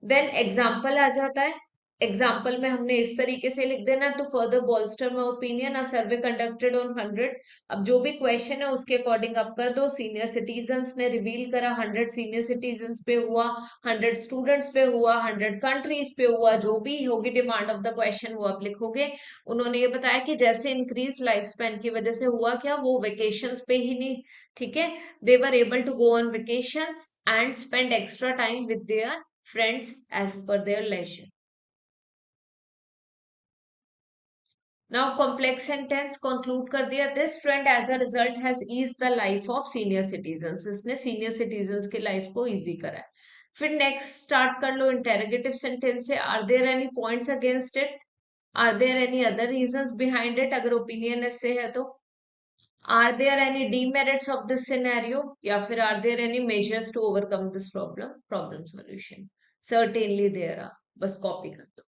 then example आ जाता है। एग्जाम्पल में हमने इस तरीके से लिख देना, to further bolster my opinion a survey conducted on 100। अब जो भी क्वेश्चन है उसके अकॉर्डिंग आप कर दो। सीनियर सिटीजन्स ने रिवील करा, 100 सीनियर सिटीजन्स पे हुआ, 100 स्टूडेंट्स पे हुआ, 100 कंट्रीज पे हुआ, जो भी होगी डिमांड ऑफ द क्वेश्चन वो आप लिखोगे। उन्होंने ये बताया कि जैसे इंक्रीज लाइफ स्पैन की वजह से हुआ क्या, वो वेकेशंस पे ही नहीं, ठीक है, they were able to go on vacations and spend extra time with their friends as per their leisure. Now complex sentence conclude कर दिया, this trend as a result has eased the life of senior citizens, इसने senior citizens की life को easy करा है। फिर next start कर लो interrogative sentence से, are there any points against it, are there any other reasons behind it, अगर opinion ऐसे है तो, are there any demerits of this scenario, या फिर are there any measures to overcome this problem, problem solution, certainly there are, बस कॉपी कर दो।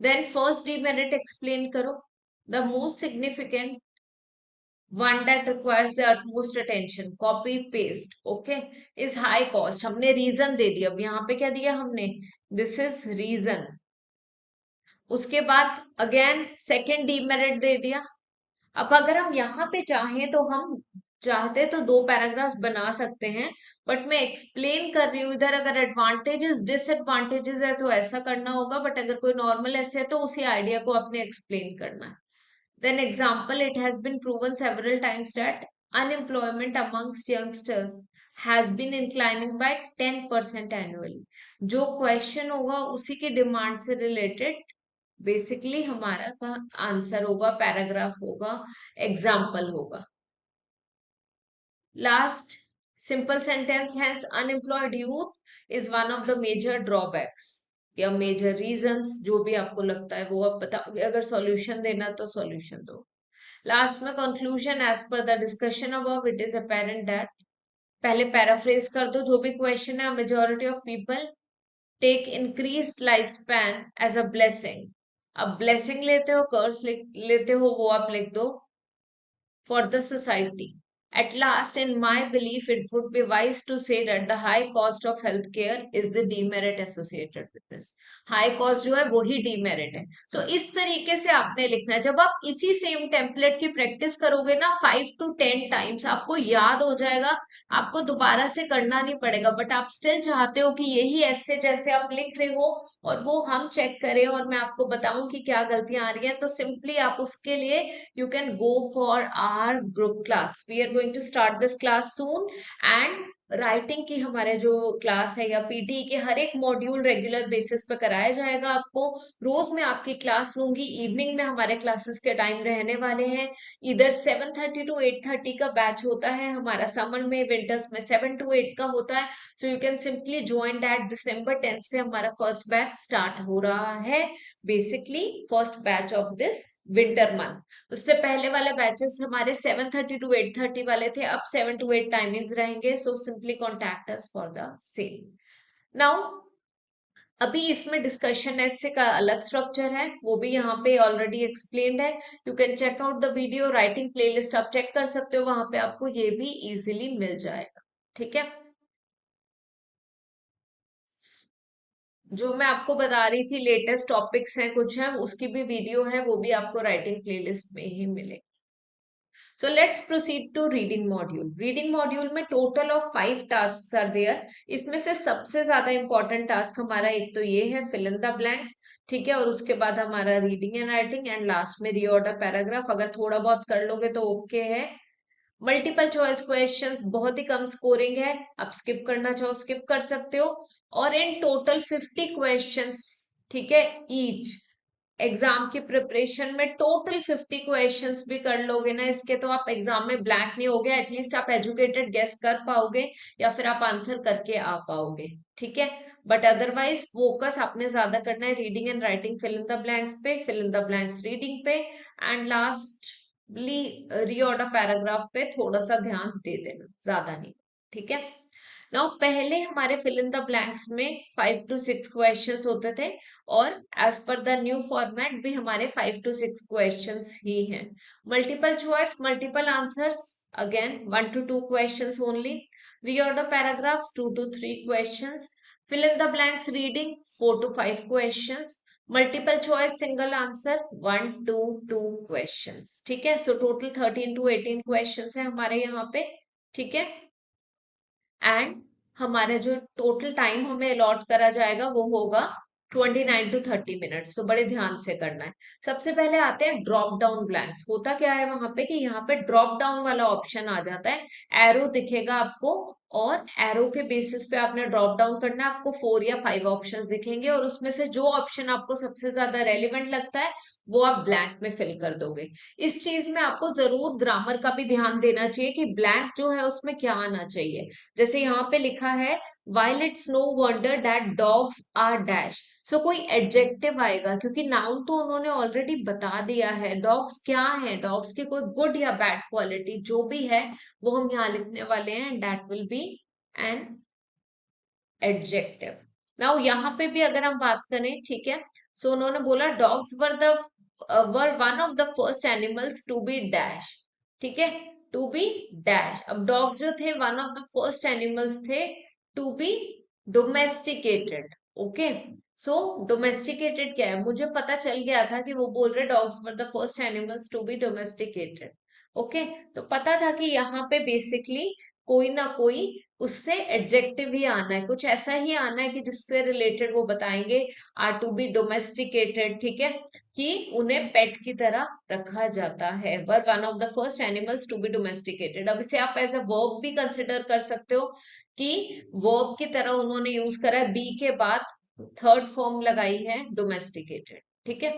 then first demerit explain करो, the most significant one that requires the utmost attention, copy paste, okay, is high cost, हमने रीजन दे दिया। अब यहाँ पे क्या दिया हमने, दिस इज रीजन। उसके बाद अगेन सेकेंड डीमेरिट दे दिया। अब अगर हम यहाँ पे चाहें तो हम चाहते तो 2 पैराग्राफ बना सकते हैं, बट मैं एक्सप्लेन कर रही हूँ इधर। अगर एडवांटेजेस डिसएडवांटेजेस है तो ऐसा करना होगा, बट अगर कोई नॉर्मल ऐसे है तो उसी आइडिया को आपने एक्सप्लेन करना है। Then example, it has been proven several times that unemployment amongst youngsters has been inclining by 10% annually. जो क्वेश्चन होगा उसी की डिमांड से रिलेटेड बेसिकली हमारा का आंसर होगा, पैराग्राफ होगा, एग्जाम्पल होगा। Last simple sentence, hence unemployed youth is one of the major drawbacks या मेजर रीजंस, जो भी आपको लगता है वो आप बताओगे। अगर सॉल्यूशन देना तो सॉल्यूशन दो। लास्ट में conclusion, as per the discussion above it is apparent that, पहले पैराफ्रेज कर दो जो भी क्वेश्चन है, majority of people take increase life span as a blessing. अब ब्लेसिंग लेते हो, कर्स लेते हो, वो आप लिख दो for the society. At last, in my belief, it would be wise to say that the high cost of healthcare is the demerit associated with this. High cost जो है वो ही demerit है। So इस तरीके से आपने लिखना है। जब आप इसी सेम टेम्पलेट की प्रैक्टिस करोगे ना 5 to 10 टाइम्स, आपको याद हो जाएगा, आपको दोबारा से करना नहीं पड़ेगा। बट आप स्टिल चाहते हो कि यही ऐसे जैसे आप लिख रहे हो और वो हम चेक करें और मैं आपको बताऊं कि क्या गलतियां आ रही हैं, तो सिंपली आप उसके लिए you can go for our group class. We are going to start this class soon, and writing की हमारे जो क्लास है या पीटी के हर एक मॉड्यूल रेगुलर बेसिस पे कराया जाएगा आपको। रोज मैं आपकी क्लास लूंगी, इवनिंग में हमारे क्लासेस के टाइम रहने वाले हैं। इधर 7:30 to 8:30 का बैच होता है हमारा, समर में, विंटर्स में 7 to 8 का होता है। So you can simply join that. December 10 से हमारा फर्स्ट बैच स्टार्ट हो रहा है, basically first batch of this winter month. उससे पहले वाले बैचेस हमारे 7:30 to 8:30 वाले थे, अब 7 to 8 टाइमिंग्स रहेंगे। So simply contact us for the same. Now अभी इसमें डिस्कशन ऐसे का अलग स्ट्रक्चर है, वो भी यहाँ पे ऑलरेडी एक्सप्लेन्ड है। You can check out the video, writing playlist आप चेक कर सकते हो, वहां पे आपको ये भी इजीली मिल जाएगा। ठीक है, जो मैं आपको बता रही थी लेटेस्ट टॉपिक्स हैं कुछ है, उसकी भी वीडियो है, वो भी आपको राइटिंग प्लेलिस्ट में ही मिलेगी। So let's proceed to reading module. Reading module में total of 5 tasks are there. इसमें से सबसे ज्यादा important task हमारा एक तो ये है fill in the blanks, ठीक है, और उसके बाद हमारा reading and writing, and last में reorder paragraph। अगर थोड़ा बहुत कर लोगे तो ओके है। मल्टीपल चॉइस क्वेश्चंस बहुत ही कम स्कोरिंग है, आप स्किप करना चाहो स्किप कर सकते हो। और इन टोटल 50 क्वेश्चंस, ठीक है, ईच। एग्जाम की प्रिपरेशन में टोटल 50 क्वेश्चंस भी कर लोगे ना इसके, तो आप एग्जाम में ब्लैंक नहीं होगे, एटलीस्ट आप एजुकेटेड गेस कर पाओगे या फिर आप आंसर करके आ पाओगे। ठीक है, बट अदरवाइज फोकस आपने ज्यादा करना है reading and writing fill in the blanks पे, fill in the blanks reading पे, एंड लास्टली रीऑर्डर पैराग्राफ पे थोड़ा सा ध्यान दे देना, ज्यादा नहीं, ठीक है। नाउ पहले हमारे फिल इन द ब्लैंक्स में 5 to 6 क्वेश्चंस होते थे, और as per the new format भी हमारे 5 to 6 क्वेश्चंस ही हैं। Multiple choice, multiple answers, again 1 to 2 questions only. Reorder paragraphs 2 to 3 questions. fill in the blanks reading 4 to 5 questions। Multiple choice single answer 1 to 2 questions, ठीक है। सो टोटल 13 to 18 क्वेश्चंस है हमारे यहाँ पे, ठीक है। एंड हमारा जो टोटल टाइम हमें अलॉट करा जाएगा वो होगा 29 to 30 मिनट्स। तो बड़े ध्यान से करना है। सबसे पहले आते हैं ड्रॉप डाउन ब्लैंक्स। होता क्या है वहां पे कि यहाँ पे ड्रॉप डाउन वाला ऑप्शन आ जाता है, एरो दिखेगा आपको, और एरो के बेसिस पे आपने ड्रॉप डाउन करना है। आपको 4 या 5 ऑप्शन दिखेंगे, और उसमें से जो ऑप्शन आपको सबसे ज्यादा रेलिवेंट लगता है वो आप ब्लैंक में फिल कर दोगे। इस चीज में आपको जरूर ग्रामर का भी ध्यान देना चाहिए कि ब्लैंक जो है उसमें क्या आना चाहिए। जैसे यहाँ पे लिखा है while it's no wonder that dogs are dash, सो कोई एडजेक्टिव आएगा, क्योंकि नाउन तो उन्होंने ऑलरेडी बता दिया है। डॉग्स क्या है, डॉग्स की कोई गुड या बैड क्वालिटी जो भी है वो हम यहाँ लिखने वाले हैं, that will B an adjective. Now यहाँ पे भी अगर हम बात करें, ठीक है, सो उन्होंने बोला dogs were one of the first animals to be dash, ठीक है, टू बी डैश। अब डॉग्स जो थे one of the first animals थे to be domesticated, okay. So domesticated क्या है, मुझे पता चल गया था कि वो बोल रहे dogs were the first animals to be domesticated, okay. तो पता था कि यहाँ पे बेसिकली कोई ना कोई उससे एडजेक्टिव ही आना है, कुछ ऐसा ही आना है कि जिससे रिलेटेड वो बताएंगे आर टू बी डोमेस्टिकेटेड, ठीक है, कि उन्हें पेट की तरह रखा जाता है। Were one of the first animals to be domesticated. अब इसे आप एज अ वर्ब भी कंसिडर कर सकते हो कि वर्ब की तरह उन्होंने यूज करा है, बी के बाद थर्ड फॉर्म लगाई है डोमेस्टिकेटेड, ठीक है।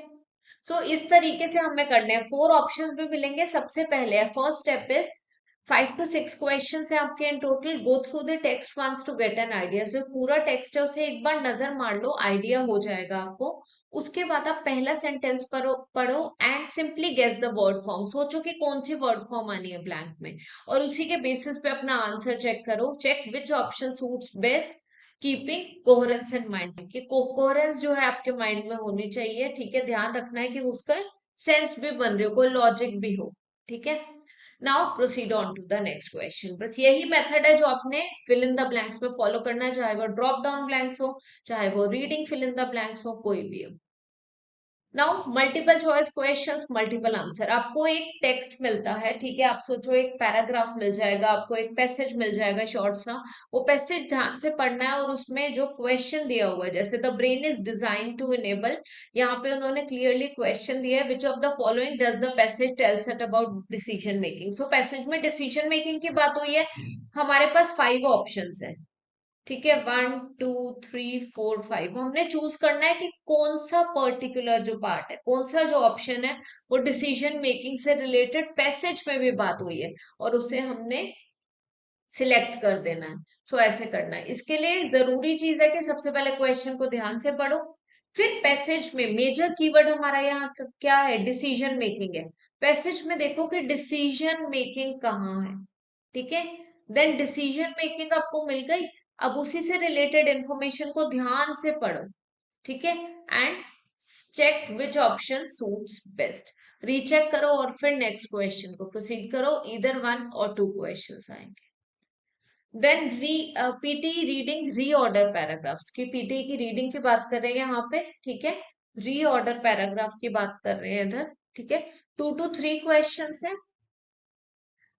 सो इस तरीके से हमें करने हैं। 4 ऑप्शंस भी मिलेंगे। सबसे पहले first step is 5 to 6 question है आपके in total. Go through the text once to get an idea. जो पूरा टेक्स्ट है उसे एक बार नजर मार लो, आइडिया हो जाएगा आपको। उसके बाद आप पहला सेंटेंस पढ़ो and simply guess the word form. सोचो कि कौन सी वर्ड फॉर्म आनी है ब्लैंक में, और उसी के बेसिस पे अपना आंसर चेक करो। Check which option suits best, keeping coherence in mind. कि कोहेरेंस जो है आपके माइंड में होनी चाहिए, ठीक है। ध्यान रखना है कि उसका सेंस भी बन रही हो, कोई लॉजिक भी हो, ठीक है। Now proceed on to the next question. बस यही मेथड है जो आपने फिल इन द ब्लैंक्स में फॉलो करना है, चाहे वो ड्रॉप डाउन ब्लैंक्स हो, चाहे वो reading fill in the blanks हो, कोई भी हो। Now multiple choice questions, multiple answer. आपको एक टेक्स्ट मिलता है, ठीक है, आप सोचो एक पैराग्राफ मिल जाएगा आपको, एक पैसेज मिल जाएगा शॉर्ट सा। वो पैसेज ध्यान से पढ़ना है, और उसमें जो क्वेश्चन दिया हुआ है, जैसे the brain is design to enable, यहाँ पे उन्होंने क्लियरली क्वेश्चन दिया है, which of the following does the passage tells it about decision making. So passage में डिसीजन मेकिंग की बात हुई है। हमारे पास 5 ऑप्शंस है, ठीक है, 1 2 3 4 5। हमने चूज करना है कि कौन सा पर्टिकुलर जो पार्ट है, कौन सा जो ऑप्शन है वो डिसीजन मेकिंग से रिलेटेड पैसेज में भी बात हुई है, और उसे हमने सिलेक्ट कर देना है। सो ऐसे करना है। इसके लिए जरूरी चीज है कि सबसे पहले क्वेश्चन को ध्यान से पढ़ो, फिर पैसेज में मेजर कीवर्ड हमारा यहाँ क्या है, डिसीजन मेकिंग है। पैसेज में देखो कि डिसीजन मेकिंग कहाँ है, ठीक है। देन डिसीजन मेकिंग आपको मिल गई, अब उसी से रिलेटेड इंफॉर्मेशन को ध्यान से पढ़ो, ठीक है, and check which option suits best. Recheck करो और फिर नेक्स्ट क्वेश्चन को प्रोसीड करो। इधर 1 और 2 क्वेश्चंस आएंगे। Then PT reading reorder paragraphs की, पीटी की रीडिंग की बात कर रहे हैं यहाँ पे, ठीक है। रीऑर्डर पैराग्राफ की बात कर रहे हैं इधर, ठीक है। 2 to 3 क्वेश्चंस है।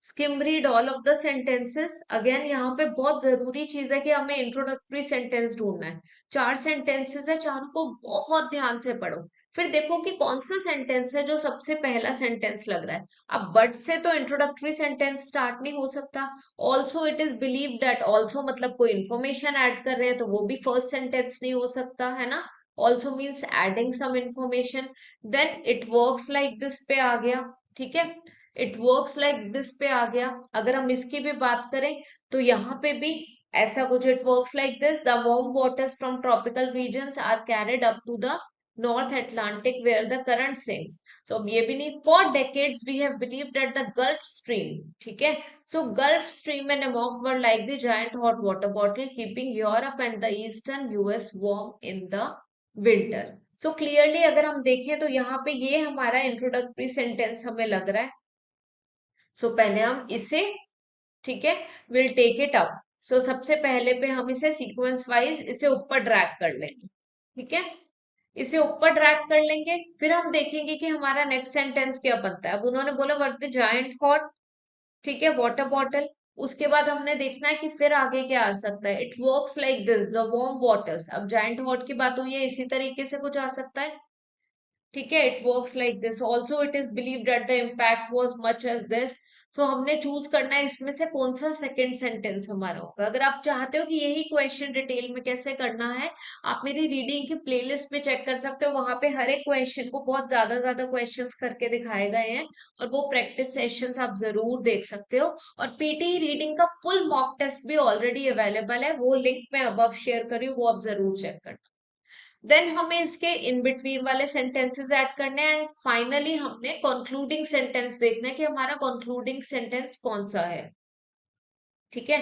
Scheme read all of the sentences. Again यहाँ पे बहुत जरूरी चीज है कि हमें इंट्रोडक्टरी सेंटेंस ढूंढना है। 4 सेंटेंसेस है, चारों को बहुत ध्यान से पढ़ो। फिर देखो कि कौन सा सेंटेंस है जो सबसे पहला सेंटेंस लग रहा है। अब बट से तो इंट्रोडक्टरी सेंटेंस स्टार्ट नहीं हो सकता। Also it is believe that, also मतलब कोई इंफॉर्मेशन ऐड कर रहे हैं तो वो भी फर्स्ट सेंटेंस नहीं हो सकता, है ना। Also means adding some information. Then it works like this पे आ गया, ठीक है। इट वर्क्स लाइक दिस पे आ गया। अगर हम इसकी भी बात करें तो यहाँ पे भी ऐसा कुछ it works like this, the warm waters from tropical regions are carried up to the North Atlantic where the current sinks. So अब ये भी नहीं, for decades we have believed that the Gulf Stream, ठीक है, so Gulf Stream and Amok were like the giant hot water bottle keeping Europe and the eastern US warm in the winter. So clearly अगर हम देखें तो यहाँ पे ये हमारा इंट्रोडक्टरी सेंटेंस हमें लग रहा है। पहले हम इसे, ठीक है, विल टेक इट अप। सबसे पहले पे हम इसे सीक्वेंस वाइज इसे ऊपर ड्रैग कर लेंगे, ठीक है, इसे ऊपर ड्रैग कर लेंगे, फिर हम देखेंगे कि हमारा नेक्स्ट सेंटेंस क्या बनता है। अब उन्होंने बोला व्हाट द जायंट हॉट, ठीक है, वाटर बॉटल। उसके बाद हमने देखना है कि फिर आगे क्या आ सकता है। It works like this, the warm waters. अब जायंट हॉट की बात हुई है, इसी तरीके से कुछ आ सकता है, ठीक है, it works like this also, it is believe that the impact was much as this. हमने चूज करना है इसमें से कौन सा सेकंड सेंटेंस हमारा होगा। अगर आप चाहते हो कि यही क्वेश्चन डिटेल में कैसे करना है, आप मेरी रीडिंग की प्लेलिस्ट में चेक कर सकते हो, वहां पे हर एक क्वेश्चन को बहुत ज्यादा ज्यादा क्वेश्चंस करके दिखाए गए हैं, और वो प्रैक्टिस सेशंस आप जरूर देख सकते हो। और पीटी रीडिंग का फुल मॉक टेस्ट भी ऑलरेडी अवेलेबल है, वो लिंक मैं अबव शेयर करी हूँ, वो आप जरूर चेक करना। देन हमें इसके इन बिटवीन वाले सेंटेंसेस ऐड करने हैं, एंड फाइनली हमने कंक्लूडिंग सेंटेंस देखना है कि हमारा कंक्लूडिंग सेंटेंस कौन सा है, ठीक है,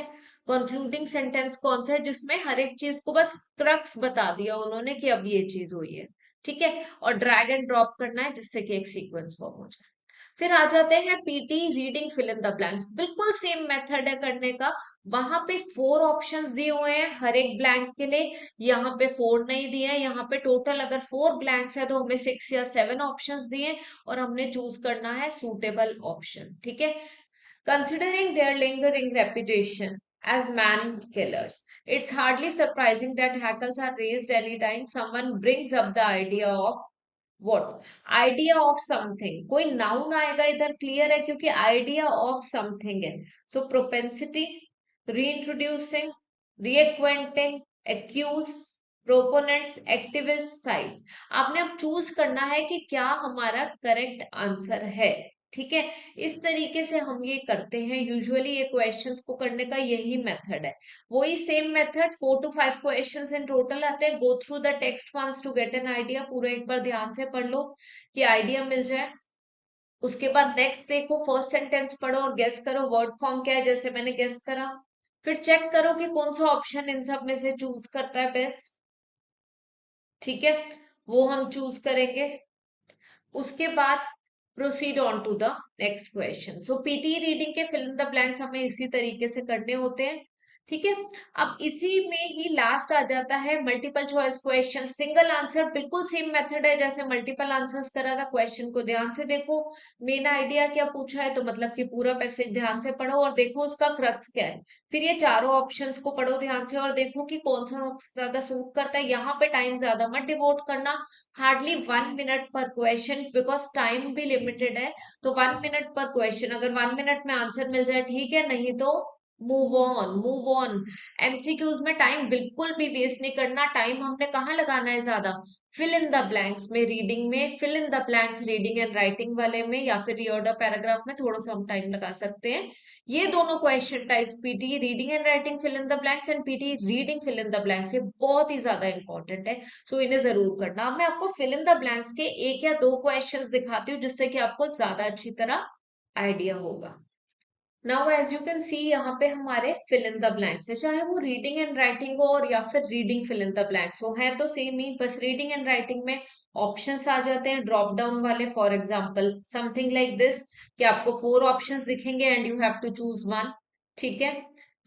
कंक्लूडिंग सेंटेंस कौन सा है जिसमें हर एक चीज को बस क्रक्स बता दिया उन्होंने कि अब ये चीज हुई है, ठीक है, और ड्रैग एंड ड्रॉप करना है जिससे कि एक सीक्वेंस फॉर्म हो जाए। फिर आ जाते हैं PT reading fill in the blanks. बिल्कुल सेम मेथड है करने का। वहां पे 4 ऑप्शंस दिए हुए हैं हर एक ब्लैंक के लिए, यहाँ पे 4 नहीं दिए हैं। यहाँ पे टोटल अगर 4 ब्लैंक्स है तो हमें 6 या 7 ऑप्शंस दिए, और हमने चूज करना है सूटेबल ऑप्शन, ठीक है। Considering their lingering reputation as man killers, it's hardly surprising that hackles are raised anytime someone brings up the idea of what? Idea of something. कोई noun आएगा इधर, क्लियर है, क्योंकि idea of something है। Propensity, reintroducing, reacquainting, accuse, proponents, activist, sides। आपने अब चूज करना है कि क्या हमारा करेक्ट आंसर है, ठीक है। इस तरीके से हम ये करते हैं यूजुअली, ये क्वेश्चंस को करने का यही मेथड है। वही same method, 4 to 5 questions in total आते हैं। Go through the text once to get an idea, पूरा एक बार ध्यान से पढ़ लो कि आइडिया मिल जाए। उसके बाद नेक्स्ट देखो, फर्स्ट सेंटेंस पढ़ो और गेस करो वर्ड फॉर्म क्या है, जैसे मैंने गेस करा। फिर चेक करो कि कौन सा ऑप्शन इन सब में से चूज करता है बेस्ट, ठीक है, वो हम चूज करेंगे। उसके बाद proceed on to the next question. PT reading के फिल इन द ब्लैंक्स हमें इसी तरीके से करने होते हैं, ठीक है। अब इसी में ही लास्ट आ जाता है multiple choice question, single answer. बिल्कुल सेम मेथड है जैसे मल्टीपल आंसर्स करा था। क्वेश्चन को ध्यान से देखो, मेन आइडिया क्या पूछा है, तो मतलब कि पूरा पैसेज ध्यान से पढ़ो और देखो उसका क्रक्स क्या है। फिर ये चारों ऑप्शंस को पढ़ो ध्यान से और देखो कि कौन सा ज्यादा सूट करता है। यहाँ पे टाइम ज्यादा मत डिवोट करना, हार्डली 1 मिनट पर क्वेश्चन, बिकॉज टाइम भी लिमिटेड है। 1 मिनट पर क्वेश्चन, अगर 1 मिनट में आंसर मिल जाए ठीक है, नहीं तो move on, move on. MCQs में टाइम बिल्कुल भी वेस्ट नहीं करना। टाइम हमने कहाँ लगाना है ज्यादा, फिल इन द ब्लैंक्स में, रीडिंग में। Fill in the blanks reading and writing वाले में, या फिर रिऑर्डर पैराग्राफ में थोड़ा सा हम टाइम लगा सकते हैं। ये दोनों question types, PT reading and writing fill in the blanks and PT reading fill in the blanks, ये बहुत ही ज्यादा इंपॉर्टेंट है। इन्हें जरूर करना। अब मैं आपको फिल इन द ब्लैंक्स के 1 या 2 क्वेश्चन दिखाती हूँ जिससे कि आपको ज्यादा अच्छी तरह आइडिया होगा। Now as you can see, यहाँ पे हमारे फिल इन द ब्लैंक्स है, चाहे वो रीडिंग एंड राइटिंग हो और या फिर reading fill in the blanks हो, है तो सेम ही। बस रीडिंग एंड राइटिंग में ऑप्शंस आ जाते हैं ड्रॉप डाउन वाले। For example something like this, कि आपको 4 ऑप्शंस दिखेंगे and you have to choose one, ठीक है।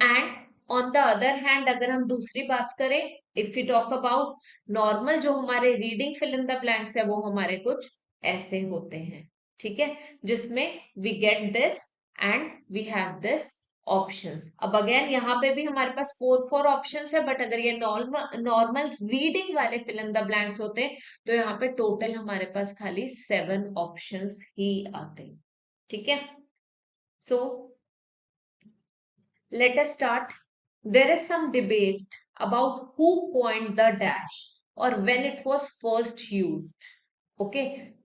And on the other hand, अगर हम दूसरी बात करें, if you talk about normal, जो हमारे reading fill in the blanks है वो हमारे कुछ ऐसे होते हैं, ठीक है, जिसमें we get this and we have this options. अब अगेन यहाँ पे भी हमारे पास 4 ऑप्शंस है, बट अगर ये नॉर्मल नॉर्मल रीडिंग वाले फिल इन द ब्लैंक्स होते तो यहाँ पे टोटल हमारे पास खाली 7 ऑप्शंस ही आते, ठीक है। सो let us start. There is some debate about who coined the dash or when it was first used. Okay,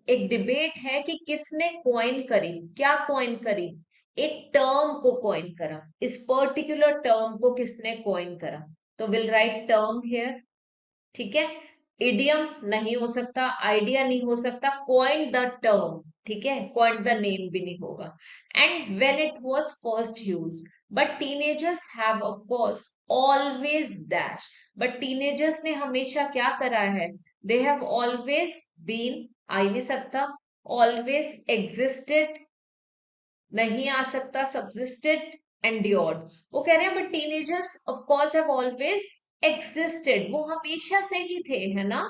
एक डिबेट है कि किसने कॉइन करी, क्या कॉइन करी, एक टर्म को कॉइन करा, इस पर्टिकुलर टर्म को किसने कॉइन करा, तो विल राइट टर्म हियर, ठीक है। इडियम नहीं हो सकता, आइडिया नहीं हो सकता, कॉइंड द टर्म, ठीक है, कॉइंड द नेम भी नहीं होगा। And when it was first use, but teenagers have of course always dash, but teenagers ने हमेशा क्या करा है, दे हैव ऑलवेज बीन, आ ही नहीं सकता, ऑलवेज एग्जिस्टेड नहीं आ सकता, subsisted, endured, वो कह रहे हैं but teenagers of course have always existed, वो हमेशा से ही थे, है ना।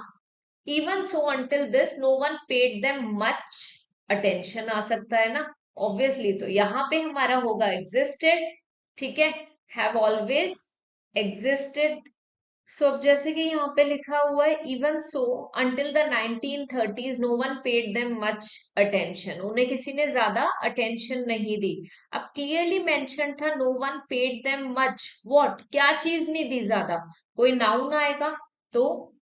even so until this no one paid them much attention आ सकता है ना, obviously, तो यहाँ पे हमारा होगा existed, ठीक है, have always existed। सो अब जैसे कि यहाँ पे लिखा हुआ है even so until the 1930s no one paid them much attention, उन्हें किसी ने ज्यादा अटेंशन नहीं दी। अब क्लियरली मेंशन था no one paid them much, what, क्या चीज नहीं दी ज्यादा, कोई नाउन आएगा, तो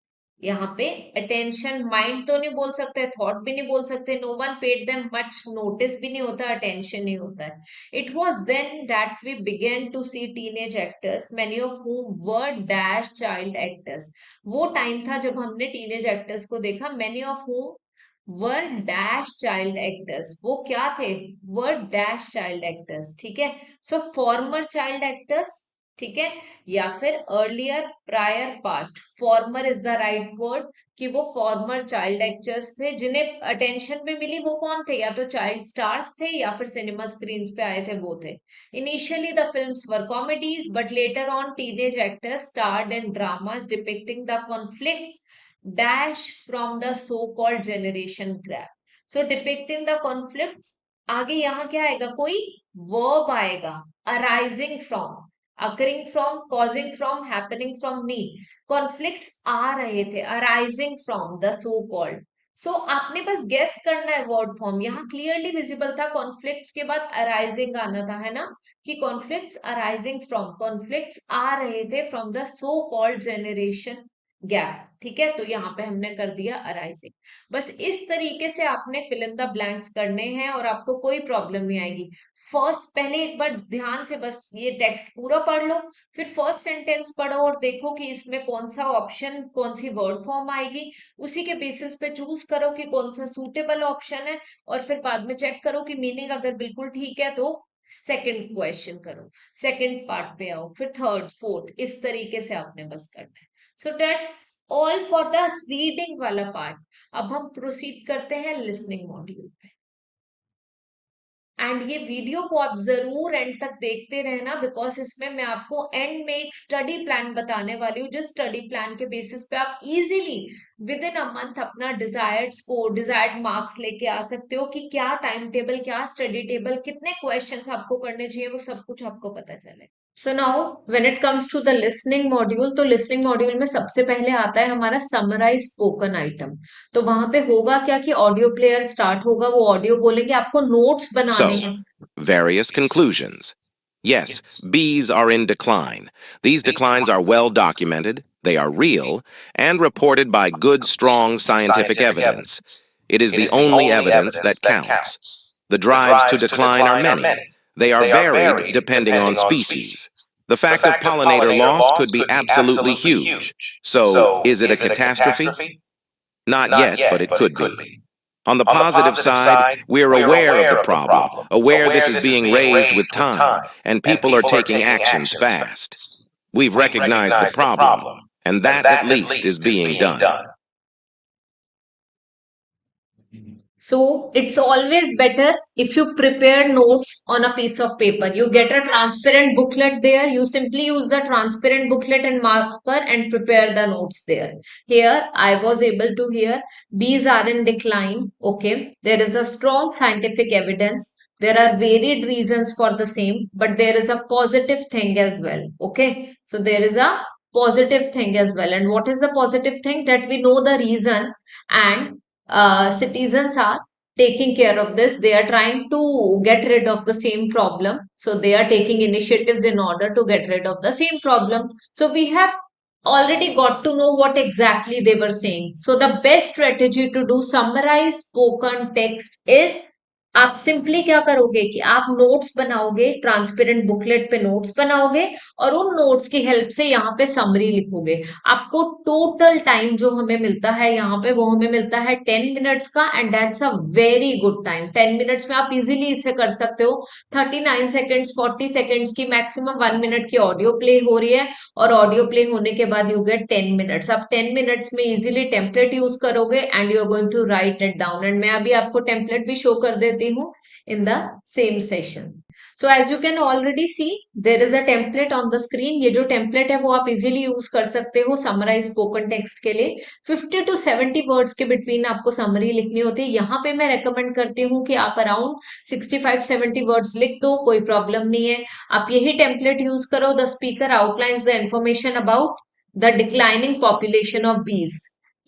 यहाँ पे अटेंशन, माइंड तो नहीं बोल सकते, थॉट भी नहीं बोल सकते, no one paid them much, notice भी नहीं होता, अटेंशन नहीं होता है। It was then that we began to see teenage actors many of whom were dash child actors, वो टाइम था जब हमने टीनेज एक्टर्स को देखा, many of whom were dash child actors, वो क्या थे, were dash चाइल्ड एक्टर्स, ठीक है। सो फॉर्मर चाइल्ड एक्टर्स, ठीक है, या फिर earlier, prior, past, farmer is the right word, कि वो फॉर्मर चाइल्ड एक्टर्स थे जिन्हें अटेंशन में मिली, वो कौन थे, या तो चाइल्ड स्टार्स थे या फिर सिनेमा स्क्रीन पे आए थे, वो थे। Initially the films were comedies but later on teenage actors starred in dramas depicting the conflicts dash from the so called generation gap. So depicting the conflicts, आगे यहाँ क्या आएगा, कोई वर्ब आएगा, arising from, occurring from, causing from, happening from, नी, कॉन्फ्लिक्ट्स आ रहे थे, arising from the so called. So आपने बस गेस करना है वर्ड फॉर्म, यहाँ क्लियरली विजिबल था, कॉन्फ्लिक्ट्स के बाद अराइजिंग आना था, है ना, कि कॉन्फ्लिक्ट्स अराइजिंग फ्रॉम, कॉन्फ्लिक्ट्स आ रहे थे from the so called generation gap, ठीक है, तो यहाँ पे हमने कर दिया अराइजिंग। बस इस तरीके से आपने फिल इन द ब्लैंक्स करने हैं और आपको कोई प्रॉब्लम नहीं आएगी। फर्स्ट, पहले एक बार ध्यान से बस ये टेक्स्ट पूरा पढ़ लो, फिर फर्स्ट सेंटेंस पढ़ो और देखो कि इसमें कौन सा ऑप्शन, कौन सी वर्ड फॉर्म आएगी, उसी के बेसिस पे चूज करो कि कौन सा सूटेबल ऑप्शन है, और फिर बाद में चेक करो कि मीनिंग अगर बिल्कुल ठीक है तो सेकंड क्वेश्चन करो, सेकंड पार्ट पे आओ, फिर थर्ड, फोर्थ, इस तरीके से आपने बस करना है। So that's all for the reading वाला पार्ट। अब हम प्रोसीड करते हैं लिसनिंग मॉड्यूल पे, एंड ये वीडियो को आप जरूर एंड तक देखते रहना, बिकॉज इसमें मैं आपको एंड में एक स्टडी प्लान बताने वाली हूँ, जिस स्टडी प्लान के बेसिस पे आप easily within a month अपना डिजायर्ड स्कोर, डिजायर्ड मार्क्स लेके आ सकते हो, कि क्या टाइम टेबल, क्या स्टडी टेबल, कितने क्वेश्चंस आपको करने चाहिए, वो सब कुछ आपको पता चले। So now when it comes to the listening module, तो लिसनिंग मॉड्यूल में सबसे पहले आता है हमारा समराइज स्पोकन आइटम। तो वहां पे होगा क्या कि ऑडियो प्लेयर स्टार्ट होगा, वो ऑडियो बोलेंगे, आपको नोट्स बनाने So, हैं। various conclusions. Yes, bees are in decline. These declines are well documented, they are real, and reported by good, strong scientific evidence. It is the only evidence that counts. The drives to decline are many. They are varied depending on species. The fact of pollinator loss could be absolutely huge. So, is it a catastrophe? Not yet, but it could be. On the positive side, we're aware of the problem, aware this is being raised with time, and people are taking actions fast. We've recognized the problem, and that at least is being done. So it's always better if you prepare notes on a piece of paper. You get a transparent booklet there. You simply use the transparent booklet and marker and prepare the notes there. Here I was able to hear bees are in decline. Okay. There is a strong scientific evidence. There are varied reasons for the same, but there is a positive thing as well. Okay. So there is a positive thing as well. And what is the positive thing? That we know the reason, and citizens are taking care of this. They are trying to get rid of the same problem. So they are taking initiatives in order to get rid of the same problem. So we have already got to know what exactly they were saying. So the best strategy to do summarize spoken text is आप सिंपली क्या करोगे कि आप नोट्स बनाओगे, ट्रांसपेरेंट बुकलेट पे नोट्स बनाओगे और उन नोट्स की हेल्प से यहाँ पे समरी लिखोगे। आपको टोटल टाइम जो हमें मिलता है यहाँ पे वो हमें मिलता है 10 मिनट्स का, and that's a very good time. 10 minutes में आप इजीली इसे कर सकते हो। 39 सेकेंड्स, 40 सेकेंड्स की, मैक्सिमम 1 मिनट की ऑडियो प्ले हो रही है, और ऑडियो प्ले होने के बाद यू गेट 10 मिनट्स। आप 10 मिनट्स में इजीली टेम्पलेट यूज करोगे and you are going to write it down. एंड मैं अभी आपको टेम्पलेट भी शो कर देती हूँ in the same session. So as you can already see, there is a template on the screen. ये जो टेम्पलेट है वो आप इजीली यूज कर सकते हो समराइज स्पोकन टेक्स्ट के लिए। 50 to 70 वर्ड्स के बिटवीन आपको समरी लिखनी होती है। यहाँ पे मैं रेकमेंड करती हूँ कि आप अराउंड 65-70 वर्ड्स लिख दो, कोई प्रॉब्लम नहीं है। आप यही टेम्पलेट यूज करो। The speaker outlines the information about the declining population of bees.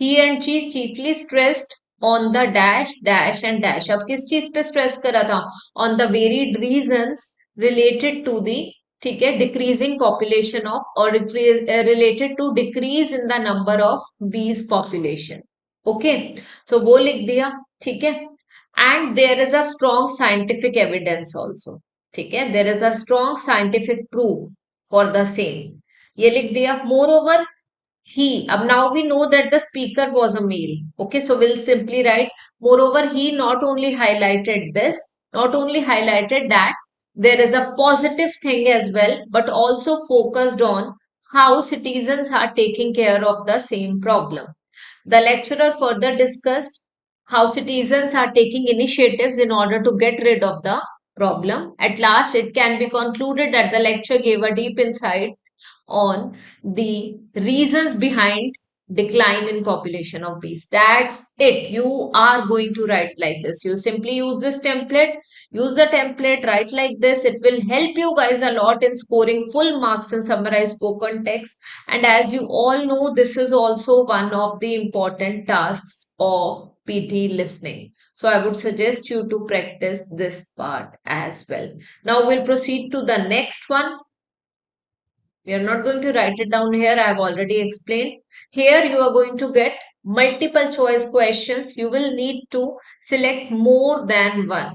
He and she chiefly stressed on the dash dash and dash. अब किस चीज पे स्ट्रेस करा था? On the varied reasons related to the, ठीक है, डिक्रीजिंग पॉपुलेशन ऑफ, और related to decrease in the number of bees population. Okay, so वो लिख दिया, ठीक है। And there is a strong scientific evidence also, ठीक है, there is a strong scientific proof for the same, ये लिख दिया। Moreover he, now we know that the speaker was a male. Okay, so we'll simply write, moreover he not only highlighted this, not only highlighted that there is a positive thing as well, but also focused on how citizens are taking care of the same problem. The lecturer further discussed how citizens are taking initiatives in order to get rid of the problem. At last, it can be concluded that the lecture gave a deep insight on the reasons behind decline in population of bees. That's it. You are going to write like this. You simply use this template, use the template, write like this. It will help you guys a lot in scoring full marks in summarized spoken text. And as you all know, this is also one of the important tasks of PT listening. So I would suggest you to practice this part as well. Now we'll proceed to the next one. We are not going to write it down here. I have already explained. Here you are going to get multiple choice questions. You will need to select more than one.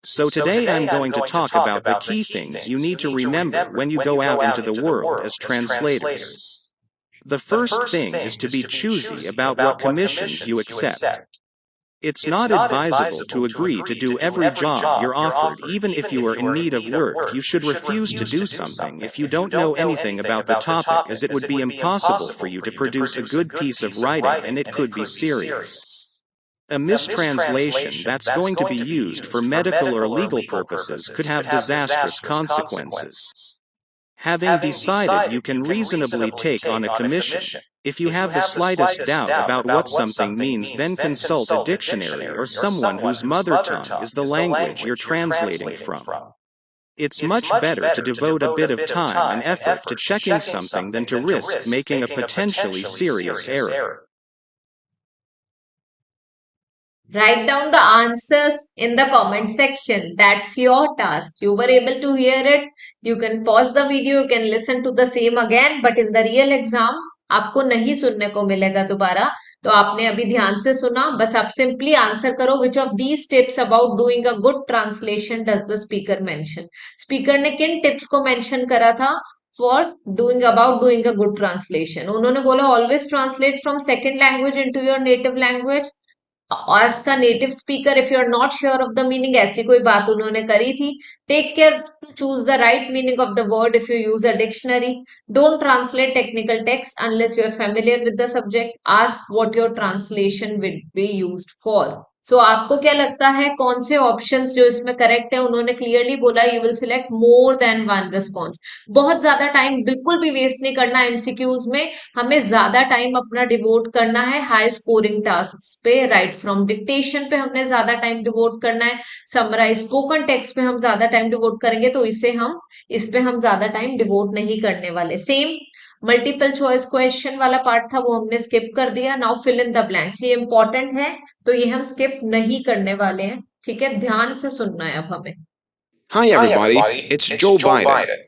So today I'm going to talk about the key things you need to remember when you go out into the world as translators. The first thing is to be choosy about what commissions you accept. It's not advisable to agree to do every job you're offered. Even if you are in need of work, you should refuse to do something if you don't know anything about the topic, as it would be impossible for you to produce a good piece of writing and it could be serious. A mistranslation that's going to be used for medical or legal purposes could have disastrous consequences. Having decided you can reasonably take on a commission, if you have the slightest doubt about what something means, then consult a dictionary or someone whose mother tongue is the language you're translating from. It's much better to devote a bit of time and effort to checking something than to risk making a potentially serious error. Write down the answers in the comment section. That's your task. You were able to hear it. You can pause the video. You can listen to the same again. But in the real exam, आपको नहीं सुनने को मिलेगा दोबारा. तो आपने अभी ध्यान से सुना. बस आप simply आंसर करो. Which of these tips about doing a good translation does the speaker mention? Speaker ने किन tips को mention करा था for doing a good translation? उन्होंने बोला always translate from second language into your native language. Ask a native speaker if you are not sure of the meaning. ऐसी कोई बात उन्होंने करी थी. Take care to choose the right meaning of the word if you use a dictionary. Don't translate technical text unless you are familiar with the subject. Ask what your translation will be used for. So आपको क्या लगता है कौन से ऑप्शंस जो इसमें करेक्ट है? उन्होंने क्लियरली बोला you will select more than one response. बहुत ज्यादा टाइम बिल्कुल भी वेस्ट नहीं करना एमसीक्यूज में. हमें ज्यादा टाइम अपना डिवोट करना है हाई स्कोरिंग टास्क पे. राइट फ्रॉम डिक्टेशन पे हमने ज्यादा टाइम डिवोट करना है. समराइज स्पोकन टेक्स्ट पे हम ज्यादा टाइम डिवोट करेंगे तो इस पे हम ज्यादा टाइम डिवोट नहीं करने वाले. सेम मल्टीपल चॉइस क्वेश्चन वाला पार्ट था वो हमने स्किप कर दिया. Now fill in the blanks. ये इंपॉर्टेंट है तो ये हम स्किप नहीं करने वाले हैं. ठीक है, ध्यान से सुनना है अब हमें. Hi, everybody. It's Joe Biden.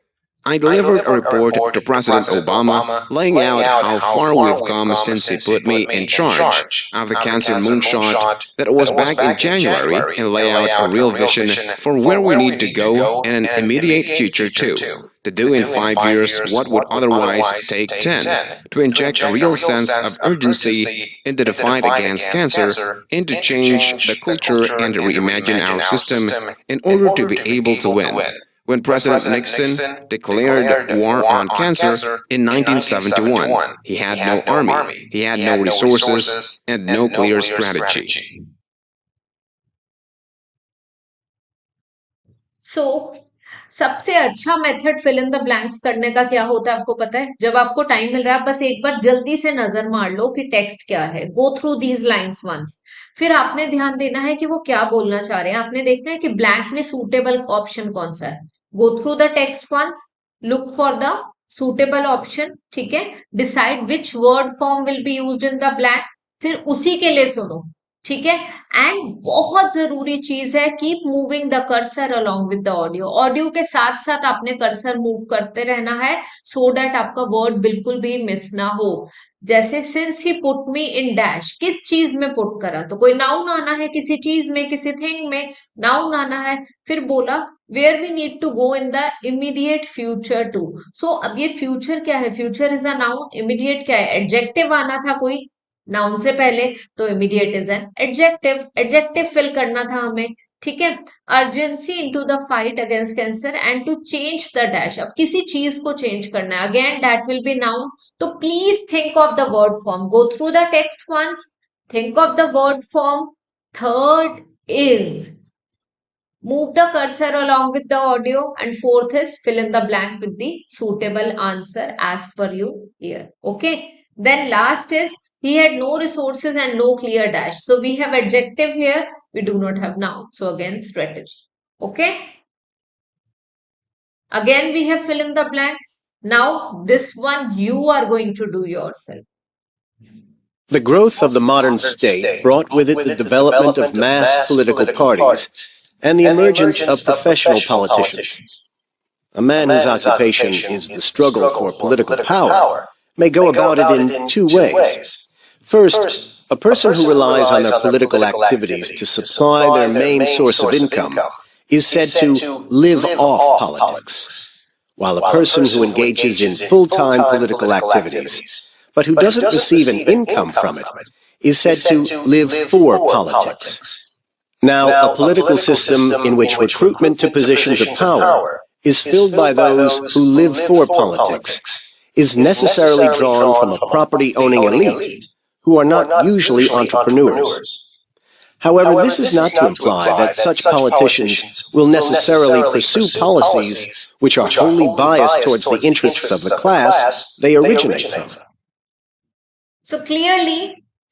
I delivered a report to President Obama laying out how far we've come since he put me in charge of the cancer moonshot that was back in January, and lay out a real vision for where we need to go and an immediate future too. To do in 5 years what would otherwise take 10, to inject a real sense of urgency into the fight against cancer, and to change the culture and reimagine our system in order to be able to win. When President Nixon declared war on cancer in 1971, he had no army, he had no resources, and no clear strategy. So, सबसे अच्छा method fill in the blanks करने का क्या होता है आपको पता है? जब आपको टाइम मिल रहा है, आप बस एक बार जल्दी से नजर मार लो कि टेक्स्ट क्या है. Go through these lines once. फिर आपने ध्यान देना है कि वो क्या बोलना चाह रहे हैं. आपने देखना है कि ब्लैंक में सूटेबल ऑप्शन कौन सा है. Go through the text once, look for the suitable option. ठीक है, decide which word form will be used in the blank. फिर उसी के लिए सुनो. ठीक है, एंड बहुत जरूरी चीज है, keep moving the cursor along with the audio. Audio के साथ साथ आपने कर्सर मूव करते रहना है, सो दैट आपका वर्ड बिल्कुल भी मिस ना हो. जैसे since he put me in dash, किस चीज में पुट करा, तो कोई नाउन आना है, किसी चीज में, किसी थिंग में नाउन आना है. फिर बोला where we need to go in the immediate future to. So अब ये फ्यूचर क्या है? Future is a noun. Immediate क्या है? एडजेक्टिव आना था कोई नाउन से पहले, तो immediate is an adjective. Adjective फिल करना था हमें. ठीक है, urgency into the fight against cancer and to change the dash. अब किसी चीज को चेंज करना है, again that will be noun. तो please think of the word form. Go through the text once, think of the word form. Third is move the cursor along with the audio, and fourth is fill in the blank with the suitable answer as per you here. Okay, then last is he had no resources and no clear dash. So we have adjective here, we do not have noun. So again strategy. Okay, again we have fill in the blanks. Now this one you are going to do yourself. The growth of the modern state brought with it the development of mass political parties and the emergence of professional politicians. A man whose occupation is the struggle for political power may go about it in two ways. First, a person who relies on their political activities to supply their main source of income is said to live off politics, while a person who engages in full-time political activities but who doesn't receive an income from it is said to live for politics. Now, a political system in which recruitment to positions of power is filled by those who live for politics is necessarily drawn from a property-owning elite who are not usually entrepreneurs. However, this is not to imply that such politicians will necessarily pursue policies which are wholly biased towards the interests of the class they originate from. So clearly,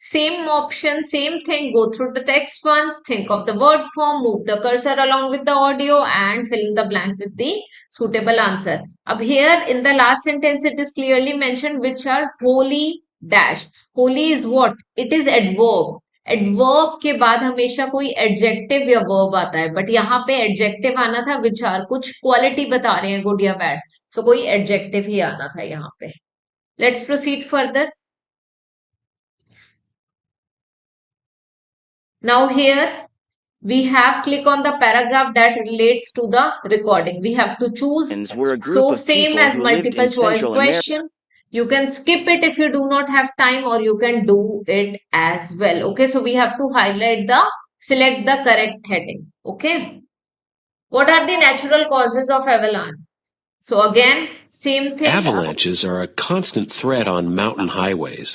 same option, same thing, go through the text once, think of the word form, move the cursor along with the audio and fill in the blank with the suitable answer. Ab here in the last sentence, it is clearly mentioned which are wholly dash. Wholly is what? It is adverb. Adverb के बाद हमेशा कोई एडजेक्टिव या वर्ब आता है, बट यहाँ पे एडजेक्टिव आना था विच आर, कुछ क्वालिटी बता रहे हैं गुड या बैड, सो कोई एडजेक्टिव ही आना था यहाँ पे. Let's proceed further. Now here we have click on the paragraph that relates to the recording. We have to choose. So same as multiple choice question. You can skip it if you do not have time, or you can do it as well. Okay, so we have to select the correct heading. Okay. What are the natural causes of avalanche? So again, same thing. Avalanches are a constant threat on mountain highways.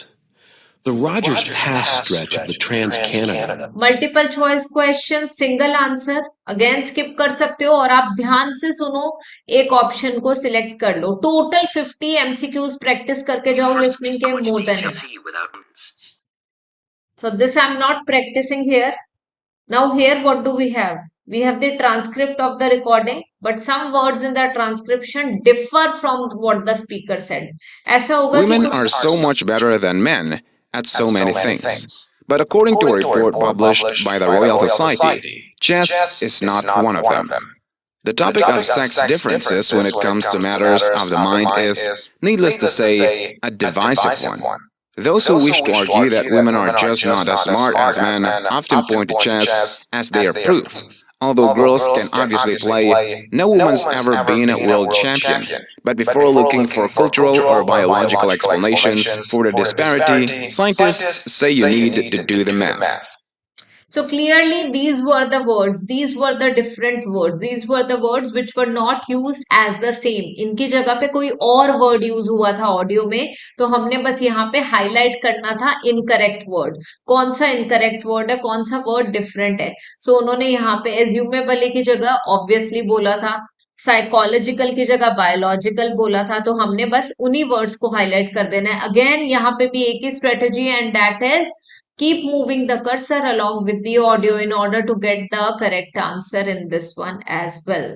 The Rogers Pass stretch of the Trans-Canada. Multiple choice question, single answer, again skip कर सकते हो, और आप ध्यान से सुनो, एक ऑप्शन को सिलेक्ट कर लो. टोटल 50 एमसीक्यूज प्रैक्टिस करके जाओ लिसनिंग के, more than. So this I am not practicing here. Now here what do we have? We have the transcript of the recording, but some words in the transcription differ from what the speaker said. ऐसा होगा कि Women are so much better than men at so many things. But according to a report published by the Royal Society, chess is not one of them. The topic of sex differences when it comes to matters of the mind is, needless to say, a divisive one. Those who wish to argue that women are just not as smart as men often point to chess as their proof. Although girls can obviously play, no woman's ever been a world champion. But before looking for cultural or biological explanations for the disparity, scientists say you need to do the math. So clearly these were the words, these were the different words, these were the words which were not used as the same. इनकी जगह पे कोई और वर्ड यूज हुआ था ऑडियो में, तो हमने बस यहाँ पे हाईलाइट करना था इनकरेक्ट वर्ड. कौन सा इनकरेक्ट वर्ड है, कौन सा वर्ड डिफरेंट है. सो उन्होंने यहाँ पे एज्यूमेबल की जगह ऑब्वियसली बोला था, साइकोलॉजिकल की जगह बायोलॉजिकल बोला था, तो हमने बस उन्हीं वर्ड्स को हाईलाइट कर देना है. अगेन यहाँ पे भी एक ही strategy and that is keep moving the cursor along with the audio in order to get the correct answer in this one as well.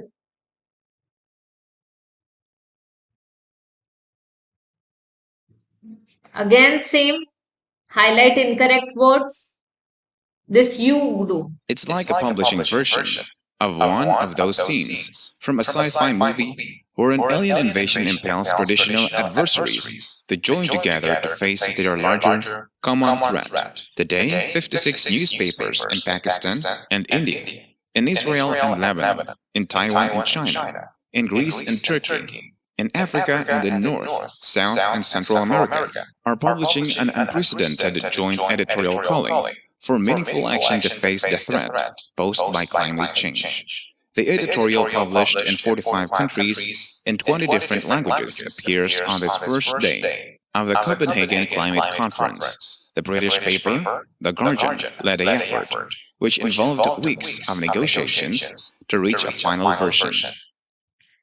Again, same. Highlight incorrect words. This you do. It's like a publishing version of one of those scenes from a sci-fi movie where an alien invasion impels traditional adversaries to join together to face their larger common threat. Today, 56 newspapers in Pakistan and India, in Israel and Lebanon, in Taiwan and China, in Greece and Turkey, in Africa and in North, South and Central America, are publishing an unprecedented joint editorial calling for meaningful action to face the threat posed by climate change. The editorial, published in 45 countries in 20 different languages, appears on this first day of the Copenhagen Climate Conference. The British paper, The Guardian, led the effort, which involved weeks of negotiations to reach a final version.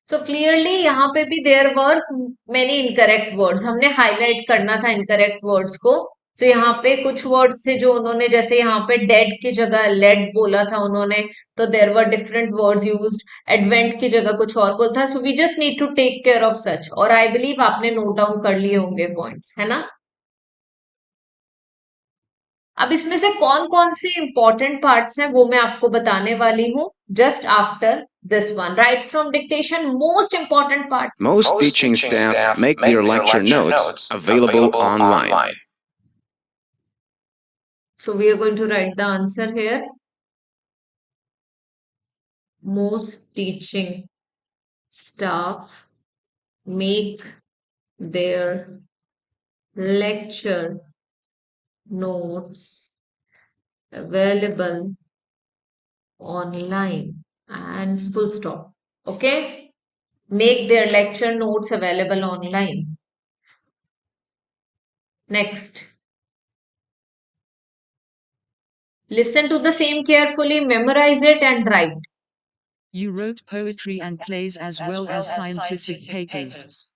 So clearly यहाँ पे भी there were many incorrect words. हमने highlight करना था incorrect words को. So यहाँ पे कुछ words थे जो उन्होंने, जैसे यहाँ पे dead की जगह lead बोला था उन्होंने, तो there were different words used. Advent की जगह कुछ और बोला था. So we just need to take care of such. और I believe आपने note down कर लिए होंगे points, है ना? अब इसमें से कौन कौन से इंपॉर्टेंट पार्ट्स हैं वो मैं आपको बताने वाली हूँ just after this one. Right from dictation, most important part. Most teaching staff make their lecture notes available online. So we are going to write the answer here. Most teaching staff make their lecture notes available online and full stop. Okay, make their lecture notes available online. Next, listen to the same carefully, memorize it and write. You wrote poetry and plays as well as scientific papers.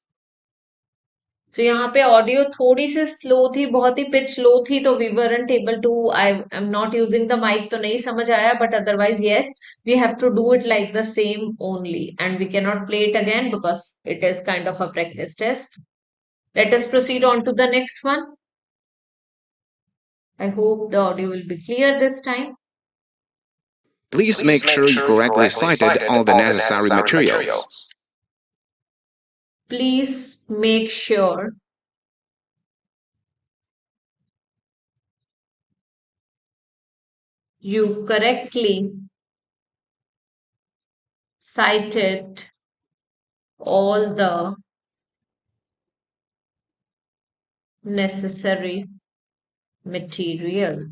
So यहाँ पे ऑडियो थोड़ी सी स्लो थी, बहुत ही पिच लो थी, तो we weren't able to, I am not using the mic, तो नहीं समझ आया, but otherwise yes, we have to do it like the same only and we cannot play it again because it is kind of a practice test. Let us proceed on to the next one. I hope the audio will be clear this time. Please make sure you correctly cited all the necessary materials. Please make sure you correctly cited all the necessary material.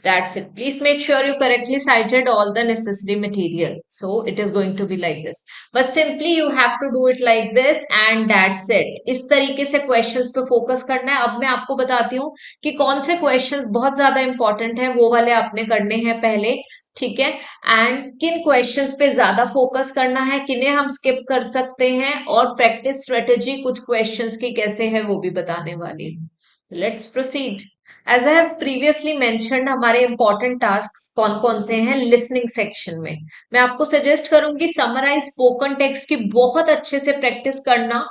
That's it. Please make sure you correctly cited all the necessary material. So it is going to be like this. But simply you have to do it like this and that's it. इस तरीके से questions पे focus करना है. अब मैं आपको बताती हूँ कि कौन से questions बहुत ज्यादा important है, वो वाले आपने करने हैं पहले, ठीक है, एंड किन क्वेश्चंस पे ज्यादा फोकस करना है, किन्हें हम स्किप कर सकते हैं, और प्रैक्टिस स्ट्रेटेजी कुछ क्वेश्चंस की कैसे है वो भी बताने वाली हूँ. Let's proceed. As I have previously mentioned, हमारे इंपॉर्टेंट टास्क कौन कौन से हैं लिसनिंग सेक्शन में. मैं आपको सजेस्ट करूंगी समराइज स्पोकन टेक्स्ट की बहुत अच्छे से प्रैक्टिस करना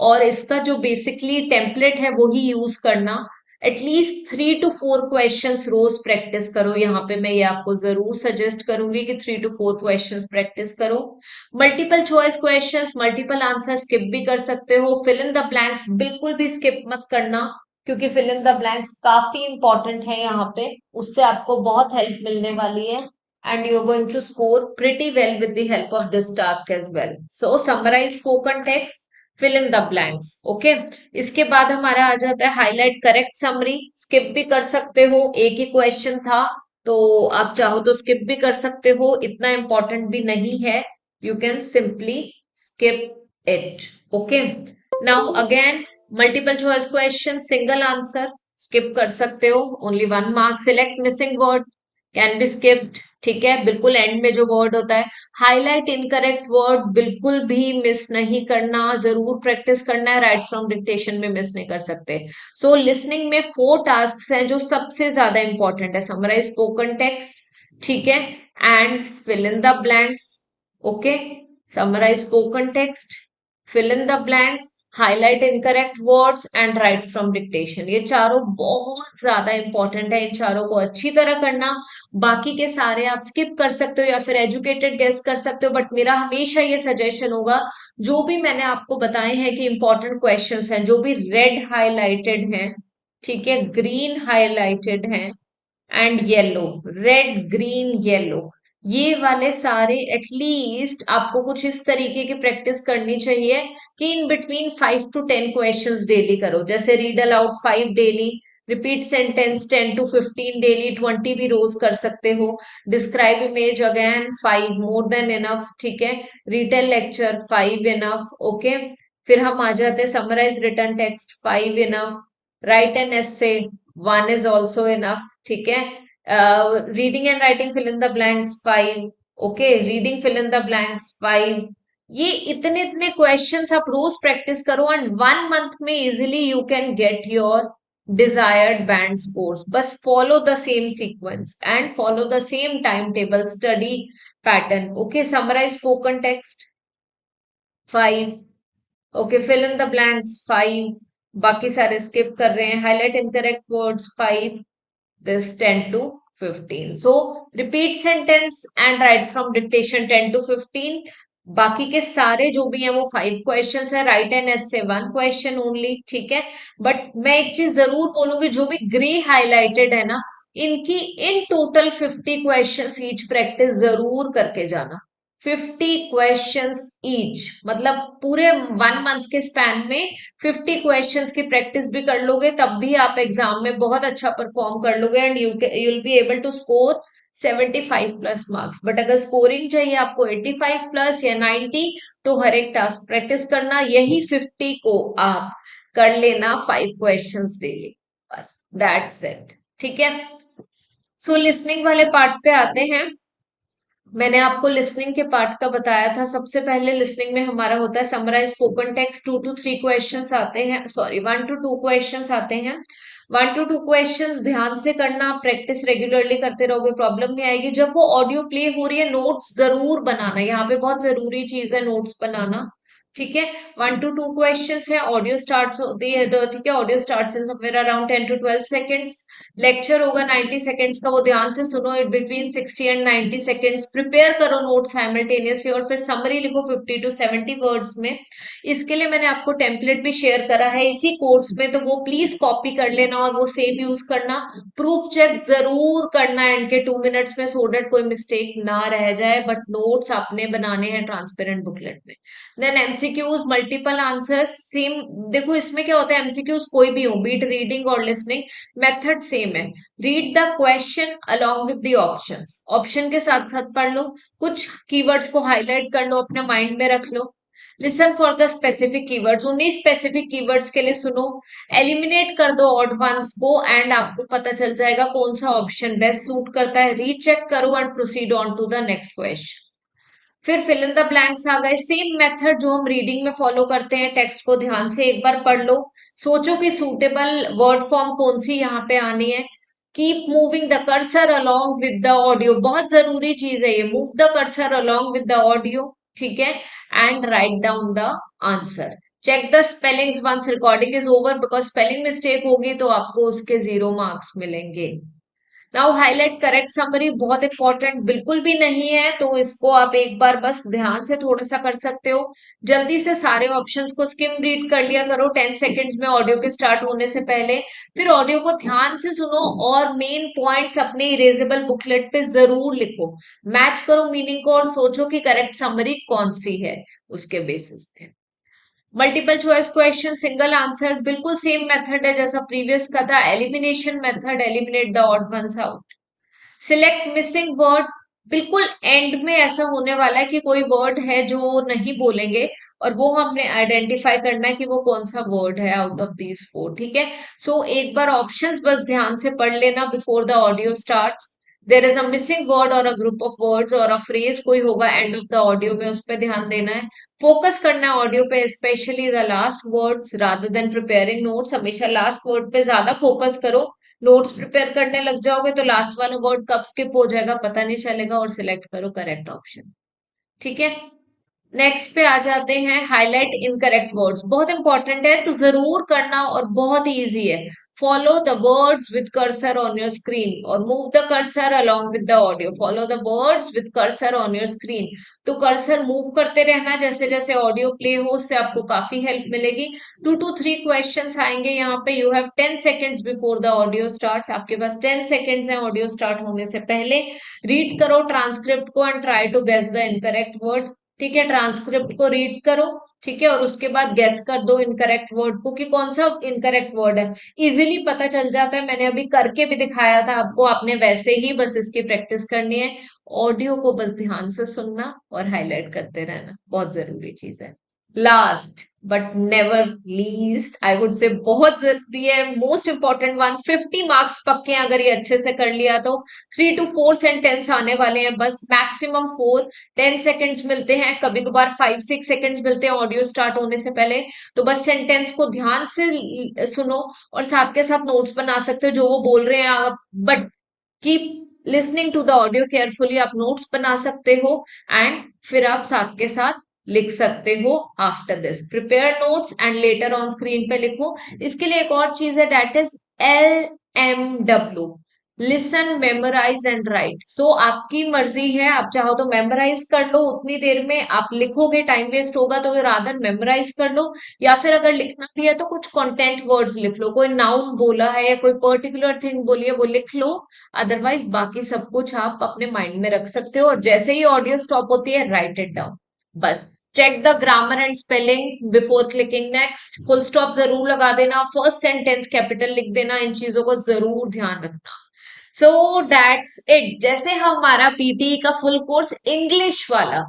और इसका जो बेसिकली टेम्पलेट है वो ही यूज करना. एटलीस्ट 3 to 4 क्वेश्चंस रोज प्रैक्टिस करो। यहाँ पे मैं ये आपको जरूर सजेस्ट करूंगी कि 3 to 4 क्वेश्चंस प्रैक्टिस करो। Multiple choice questions, multiple answer skip भी कर सकते हो। फिल इन द ब्लैंक्स बिल्कुल भी स्किप मत करना, क्योंकि फिल इन द ब्लैंक्स काफी इंपॉर्टेंट है यहाँ पे, उससे आपको बहुत हेल्प मिलने वाली है and you're going to score pretty well with the help of this task as well. So summarize spoken text, fill in the blanks. Okay, इसके बाद हमारा आ जाता है हाईलाइट करेक्ट समरी। स्किप भी कर सकते हो, एक ही क्वेश्चन था तो आप चाहो तो स्किप भी कर सकते हो, इतना इंपॉर्टेंट भी नहीं है, you can simply skip it. Okay, now again multiple choice question, single answer skip कर सकते हो, only 1 mark. Select missing word can be skipped, ठीक है, बिल्कुल एंड में जो वर्ड होता है। हाईलाइट इनकरेक्ट वर्ड बिल्कुल भी मिस नहीं करना, जरूर प्रैक्टिस करना है, राइट फ्रॉम डिक्टेशन में मिस नहीं कर सकते। सो लिसनिंग में 4 टास्क हैं जो सबसे ज्यादा इंपॉर्टेंट है। समराइज स्पोकन टेक्स्ट, ठीक है, and fill in the blanks. Okay, summarise spoken text, fill in the blanks, highlight incorrect words and write from dictation. ये चारों बहुत ज्यादा इंपॉर्टेंट है, इन चारों को अच्छी तरह करना। बाकी के सारे आप स्किप कर सकते हो या फिर एजुकेटेड गेस कर सकते हो, बट मेरा हमेशा ये सजेशन होगा, जो भी मैंने आपको बताए हैं कि इंपॉर्टेंट क्वेश्चंस हैं, जो भी रेड हाईलाइटेड हैं, ठीक है, ग्रीन हाईलाइटेड हैं and yellow, red green yellow, ये वाले सारे एटलीस्ट आपको कुछ इस तरीके की प्रैक्टिस करनी चाहिए कि in between 5 to 10 questions daily करो। जैसे read aloud 5 daily, repeat sentence 10 to 15 daily, 20 भी रोज कर सकते हो। Describe image again 5 more than enough, ठीक है। Retell lecture 5 enough, okay. फिर हम आ जाते हैं summarise written text 5 enough, write an essay 1 is also enough, ठीक है। Reading and writing fill in the blanks 5, okay, reading fill in the blanks 5। ये इतने इतने क्वेश्चंस आप रोज प्रैक्टिस करो एंड 1 मंथ में easily you can get your desired band scores. बस follow the same sequence and follow the same timetable study pattern. Okay, summarize spoken text 5, okay, fill in the blanks 5, बाकी सारे skip कर रहे हैं। highlight incorrect words 5, this 10 to 15. So repeat sentence and write from dictation 10 to 15. बाकी के सारे जो भी हैं वो 5 क्वेश्चंस है, right and essay 1 question only, ठीक है। बट मैं एक चीज जरूर बोलूंगी, जो भी ग्रे हाईलाइटेड है ना, इनकी in total 50 questions each practice जरूर करके जाना। 50 क्वेश्चंस ईच, मतलब पूरे 1 मंथ के स्पैन में 50 क्वेश्चंस की प्रैक्टिस भी कर लोगे, तब भी आप एग्जाम में बहुत अच्छा परफॉर्म कर लोगे and you will be able to score 75 plus marks. But अगर स्कोरिंग चाहिए आपको 85 प्लस या 90, तो हर एक टास्क प्रैक्टिस करना, यही 50 को आप कर लेना 5 क्वेश्चंस डेली, बस दैट्स इट, ठीक है। सो लिसनिंग वाले पार्ट पे आते हैं। मैंने आपको लिसनिंग के पार्ट का बताया था। सबसे पहले लिसनिंग में हमारा होता है summarise spoken text, 2 to 3 questions आते हैं, सॉरी 1 to 2 क्वेश्चंस आते हैं। 1 to 2 क्वेश्चंस ध्यान से करना, प्रैक्टिस रेगुलरली करते रहोगे, प्रॉब्लम नहीं आएगी। जब वो ऑडियो प्ले हो रही है, नोट्स जरूर बनाना, यहाँ पे बहुत जरूरी चीज है नोट्स बनाना, ठीक है। 1 to 2 क्वेश्चंस है, ऑडियो स्टार्ट होती है, ठीक है, audio starts in somewhere around 10 to 12 seconds. Lecture होगा 90 सेकेंड्स का, वो ध्यान से सुनो, it between 60 and 90 seconds. Prepare करो नोट साइमल्टेनियसली और फिर समरी लिखो 50 to 70 वर्ड्स में। इसके लिए मैंने आपको टेम्पलेट भी शेयर करा है इसी कोर्स में, तो वो प्लीज कॉपी कर लेना और वो सेम यूज करना। प्रूफ चेक जरूर करना एंड के 2 मिनट्स में, सो डेट कोई मिस्टेक ना रह जाए। बट नोट्स आपने बनाने हैं ट्रांसपेरेंट बुकलेट में। Then MCQs, multiple answers, same देखो इसमें क्या होता है, एमसीक्यूज कोई भी हो, बीट रीडिंग और लिसनिंग, मेथड सेम है। Read the question along with the options, option के साथ साथ पढ़ लो, कुछ कीवर्ड्स को हाईलाइट कर लो, अपने माइंड में रख लो। Listen for the specific keywords, उन्हीं स्पेसिफिक कीवर्ड्स के लिए सुनो। एलिमिनेट कर दो ऑड वंस को एंड आपको पता चल जाएगा कौन सा ऑप्शन बेस्ट सूट करता है। रीचेक करो and proceed on to the next question. फिर फिल इन द ब्लैंक्स आ गए, सेम मेथड जो हम रीडिंग में फॉलो करते हैं। टेक्स्ट को ध्यान से एक बार पढ़ लो, सोचो कि सूटेबल वर्ड फॉर्म कौन सी यहाँ पे आनी है। Keep moving the cursor along with the audio, बहुत जरूरी चीज है ये, move the cursor along with the audio, ठीक है, and write down the answer. Check the spellings once recording is over, because spelling mistake होगी तो आपको उसके 0 मार्क्स मिलेंगे। नाउ हाईलाइट करेक्ट समरी, बहुत इंपॉर्टेंट बिल्कुल भी नहीं है, तो इसको आप एक बार बस ध्यान से थोड़ा सा कर सकते हो। जल्दी से सारे ऑप्शंस को स्किम रीड कर लिया करो 10 सेकंड्स में ऑडियो के स्टार्ट होने से पहले। फिर ऑडियो को ध्यान से सुनो और मेन पॉइंट्स अपने इरेजेबल बुकलेट पे जरूर लिखो। मैच करो मीनिंग को और सोचो कि करेक्ट समरी कौन सी है उसके बेसिस पे। Multiple choice question single answer, बिल्कुल सेम मेथड है जैसा प्रीवियस का था। Elimination method, eliminate the odd ones out. Select missing word, बिल्कुल एंड में ऐसा होने वाला है कि कोई वर्ड है जो नहीं बोलेंगे और वो हमने आइडेंटिफाई करना है कि वो कौन सा वर्ड है आउट ऑफ दीज 4, ठीक है। सो एक बार ऑप्शंस बस ध्यान से पढ़ लेना before the audio starts. There is a missing word और अ ग्रुप ऑफ वर्ड्स और अ फ्रेज कोई होगा एंड ऑफ द ऑडियो में, उस पर ध्यान देना है। फोकस करना है ऑडियो पे, specially the last words rather than preparing notes. हमेशा लास्ट वर्ड पे ज्यादा फोकस करो। नोट्स प्रिपेयर करने लग जाओगे तो लास्ट वाला वर्ड कब स्किप हो जाएगा पता नहीं चलेगा। और सिलेक्ट करो करेक्ट ऑप्शन, ठीक है। नेक्स्ट पे आ जाते हैं, हाईलाइट इनकरेक्ट वर्ड्स, बहुत इंपॉर्टेंट है तो जरूर करना और बहुत ही इजी है। Follow the words with cursor on your screen और move the cursor along with the audio. Follow the words with cursor on your screen, तो कर्सर मूव करते रहना जैसे जैसे ऑडियो प्ले हो, उससे आपको काफी हेल्प मिलेगी। 2 to 3 क्वेश्चंस आएंगे यहाँ पे। You have 10 seconds before the audio starts, आपके पास 10 सेकेंड्स हैं ऑडियो स्टार्ट होने से पहले। रीड करो ट्रांसक्रिप्ट को and try to guess the incorrect word, ठीक है। ट्रांसक्रिप्ट को रीड करो, ठीक है, और उसके बाद गेस कर दो इनकरेक्ट वर्ड को कि कौन सा इनकरेक्ट वर्ड है। इजीली पता चल जाता है, मैंने अभी करके भी दिखाया था आपको, आपने वैसे ही बस इसकी प्रैक्टिस करनी है। ऑडियो को बस ध्यान से सुनना और हाईलाइट करते रहना, बहुत जरूरी चीज है। Last but never least I would say, बहुत जरूरी है, मोस्ट इंपॉर्टेंट वन, 50 मार्क्स पक्के हैं अगर ये अच्छे से कर लिया तो। 3 to 4 सेंटेंस आने वाले हैं, बस मैक्सिमम 4। 10 सेकेंड्स मिलते हैं, कभी कभार 5-6 सेकेंड्स मिलते हैं ऑडियो स्टार्ट होने से पहले। तो बस सेंटेंस को ध्यान से सुनो और साथ के साथ नोट्स बना सकते हो जो वो बोल रहे हैं, but keep listening to the audio carefully. आप नोट्स बना सकते हो एंड फिर आप साथ के साथ लिख सकते हो। After this prepare notes and later on screen पे लिखो। इसके लिए एक और चीज है, that is LMW, listen memorise and write. So आपकी मर्जी है, आप चाहो तो मेमोराइज कर लो उतनी देर में, आप लिखोगे टाइम वेस्ट होगा तो रादर मेमोराइज कर लो, या फिर अगर लिखना भी है तो कुछ कंटेंट वर्ड्स लिख लो, कोई नाउन बोला है या कोई पर्टिकुलर थिंग बोली है वो लिख लो। अदरवाइज बाकी सब कुछ आप अपने माइंड में रख सकते हो और जैसे ही ऑडियो स्टॉप होती है राइट इट डाउन। बस check the grammar and spelling before clicking next. Full stop जरूर लगा देना, फर्स्ट सेंटेंस कैपिटल लिख देना, इन चीजों को जरूर ध्यान रखना। So that's it. जैसे हमारा पीटी का फुल कोर्स इंग्लिश वाला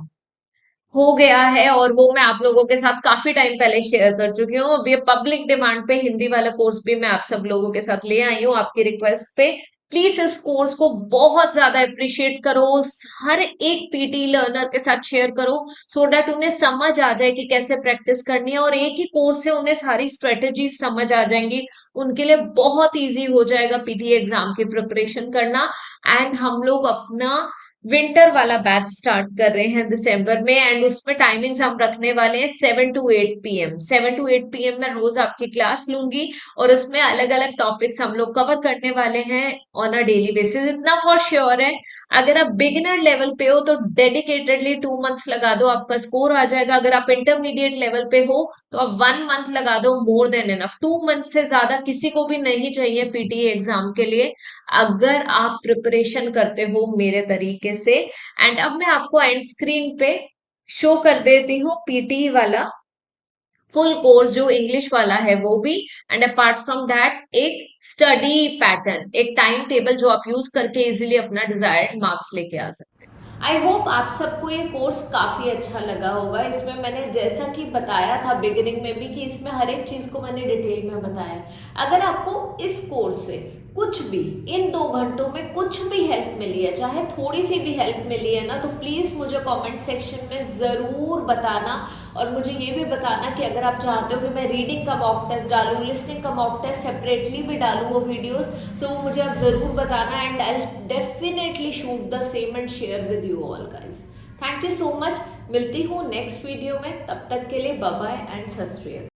हो गया है और वो मैं आप लोगों के साथ काफी टाइम पहले शेयर कर चुकी हूँ, अभी पब्लिक डिमांड पे हिंदी वाला कोर्स भी मैं आप सब लोगों के साथ ले आई हूँ आपकी रिक्वेस्ट पे। प्लीज इस कोर्स को बहुत ज्यादा अप्रिशिएट करो, हर एक पीटी लर्नर के साथ शेयर करो सो दैट उन्हें समझ आ जाए कि कैसे प्रैक्टिस करनी है, और एक ही कोर्स से उन्हें सारी स्ट्रेटेजी समझ आ जाएंगी। उनके लिए बहुत इजी हो जाएगा पीटी एग्जाम की प्रिपरेशन करना। एंड हम लोग अपना विंटर वाला बैच स्टार्ट कर रहे हैं दिसंबर में एंड उसमें टाइमिंग्स हम रखने वाले हैं 7 to 8 PM। 7 to 8 PM मैं रोज आपकी क्लास लूंगी और उसमें अलग अलग टॉपिक्स हम लोग कवर करने वाले हैं ऑन अ डेली बेसिस। इतना फॉर श्योर है, अगर आप बिगिनर लेवल पे हो तो डेडिकेटेडली 2 मंथ्स लगा दो, आपका स्कोर आ जाएगा। अगर आप इंटरमीडिएट लेवल पे हो तो आप 1 मंथ लगा दो, मोर देन इनफ। 2 मंथ से ज्यादा किसी को भी नहीं चाहिए पीटीए एग्जाम के लिए, अगर आप प्रिपरेशन करते हो मेरे तरीके से। एंड अब मैं आपको एंड स्क्रीन पे शो कर देती हूँ पीटी वाला फुल कोर्स जो इंग्लिश वाला है वो भी, एंड अपार्ट फ्रॉम दैट एक स्टडी पैटर्न, एक टाइम टेबल जो आप यूज करके इजीली अपना डिजायर्ड मार्क्स लेके आ सकते हैं। आई होप आप सबको ये कोर्स काफ़ी अच्छा लगा होगा। इसमें मैंने जैसा कि बताया था बिगिनिंग में भी कि इसमें हर एक चीज़ को मैंने डिटेल में बताया। अगर आपको इस कोर्स से कुछ भी इन 2 घंटों में कुछ भी हेल्प मिली है, चाहे थोड़ी सी भी हेल्प मिली है ना, तो प्लीज़ मुझे कमेंट सेक्शन में ज़रूर बताना। और मुझे ये भी बताना कि अगर आप चाहते हो कि मैं रीडिंग का मॉक टेस्ट डालूँ, लिसनिंग का मॉक टेस्ट सेपरेटली भी डालूँ वो वीडियोस, सो वो मुझे आप ज़रूर बताना and I definitely shoot the same and share with you all guys. Thank you so much. मिलती हूँ नेक्स्ट वीडियो में, तब तक के लिए बाय बाय एंड सत श्री अकाल।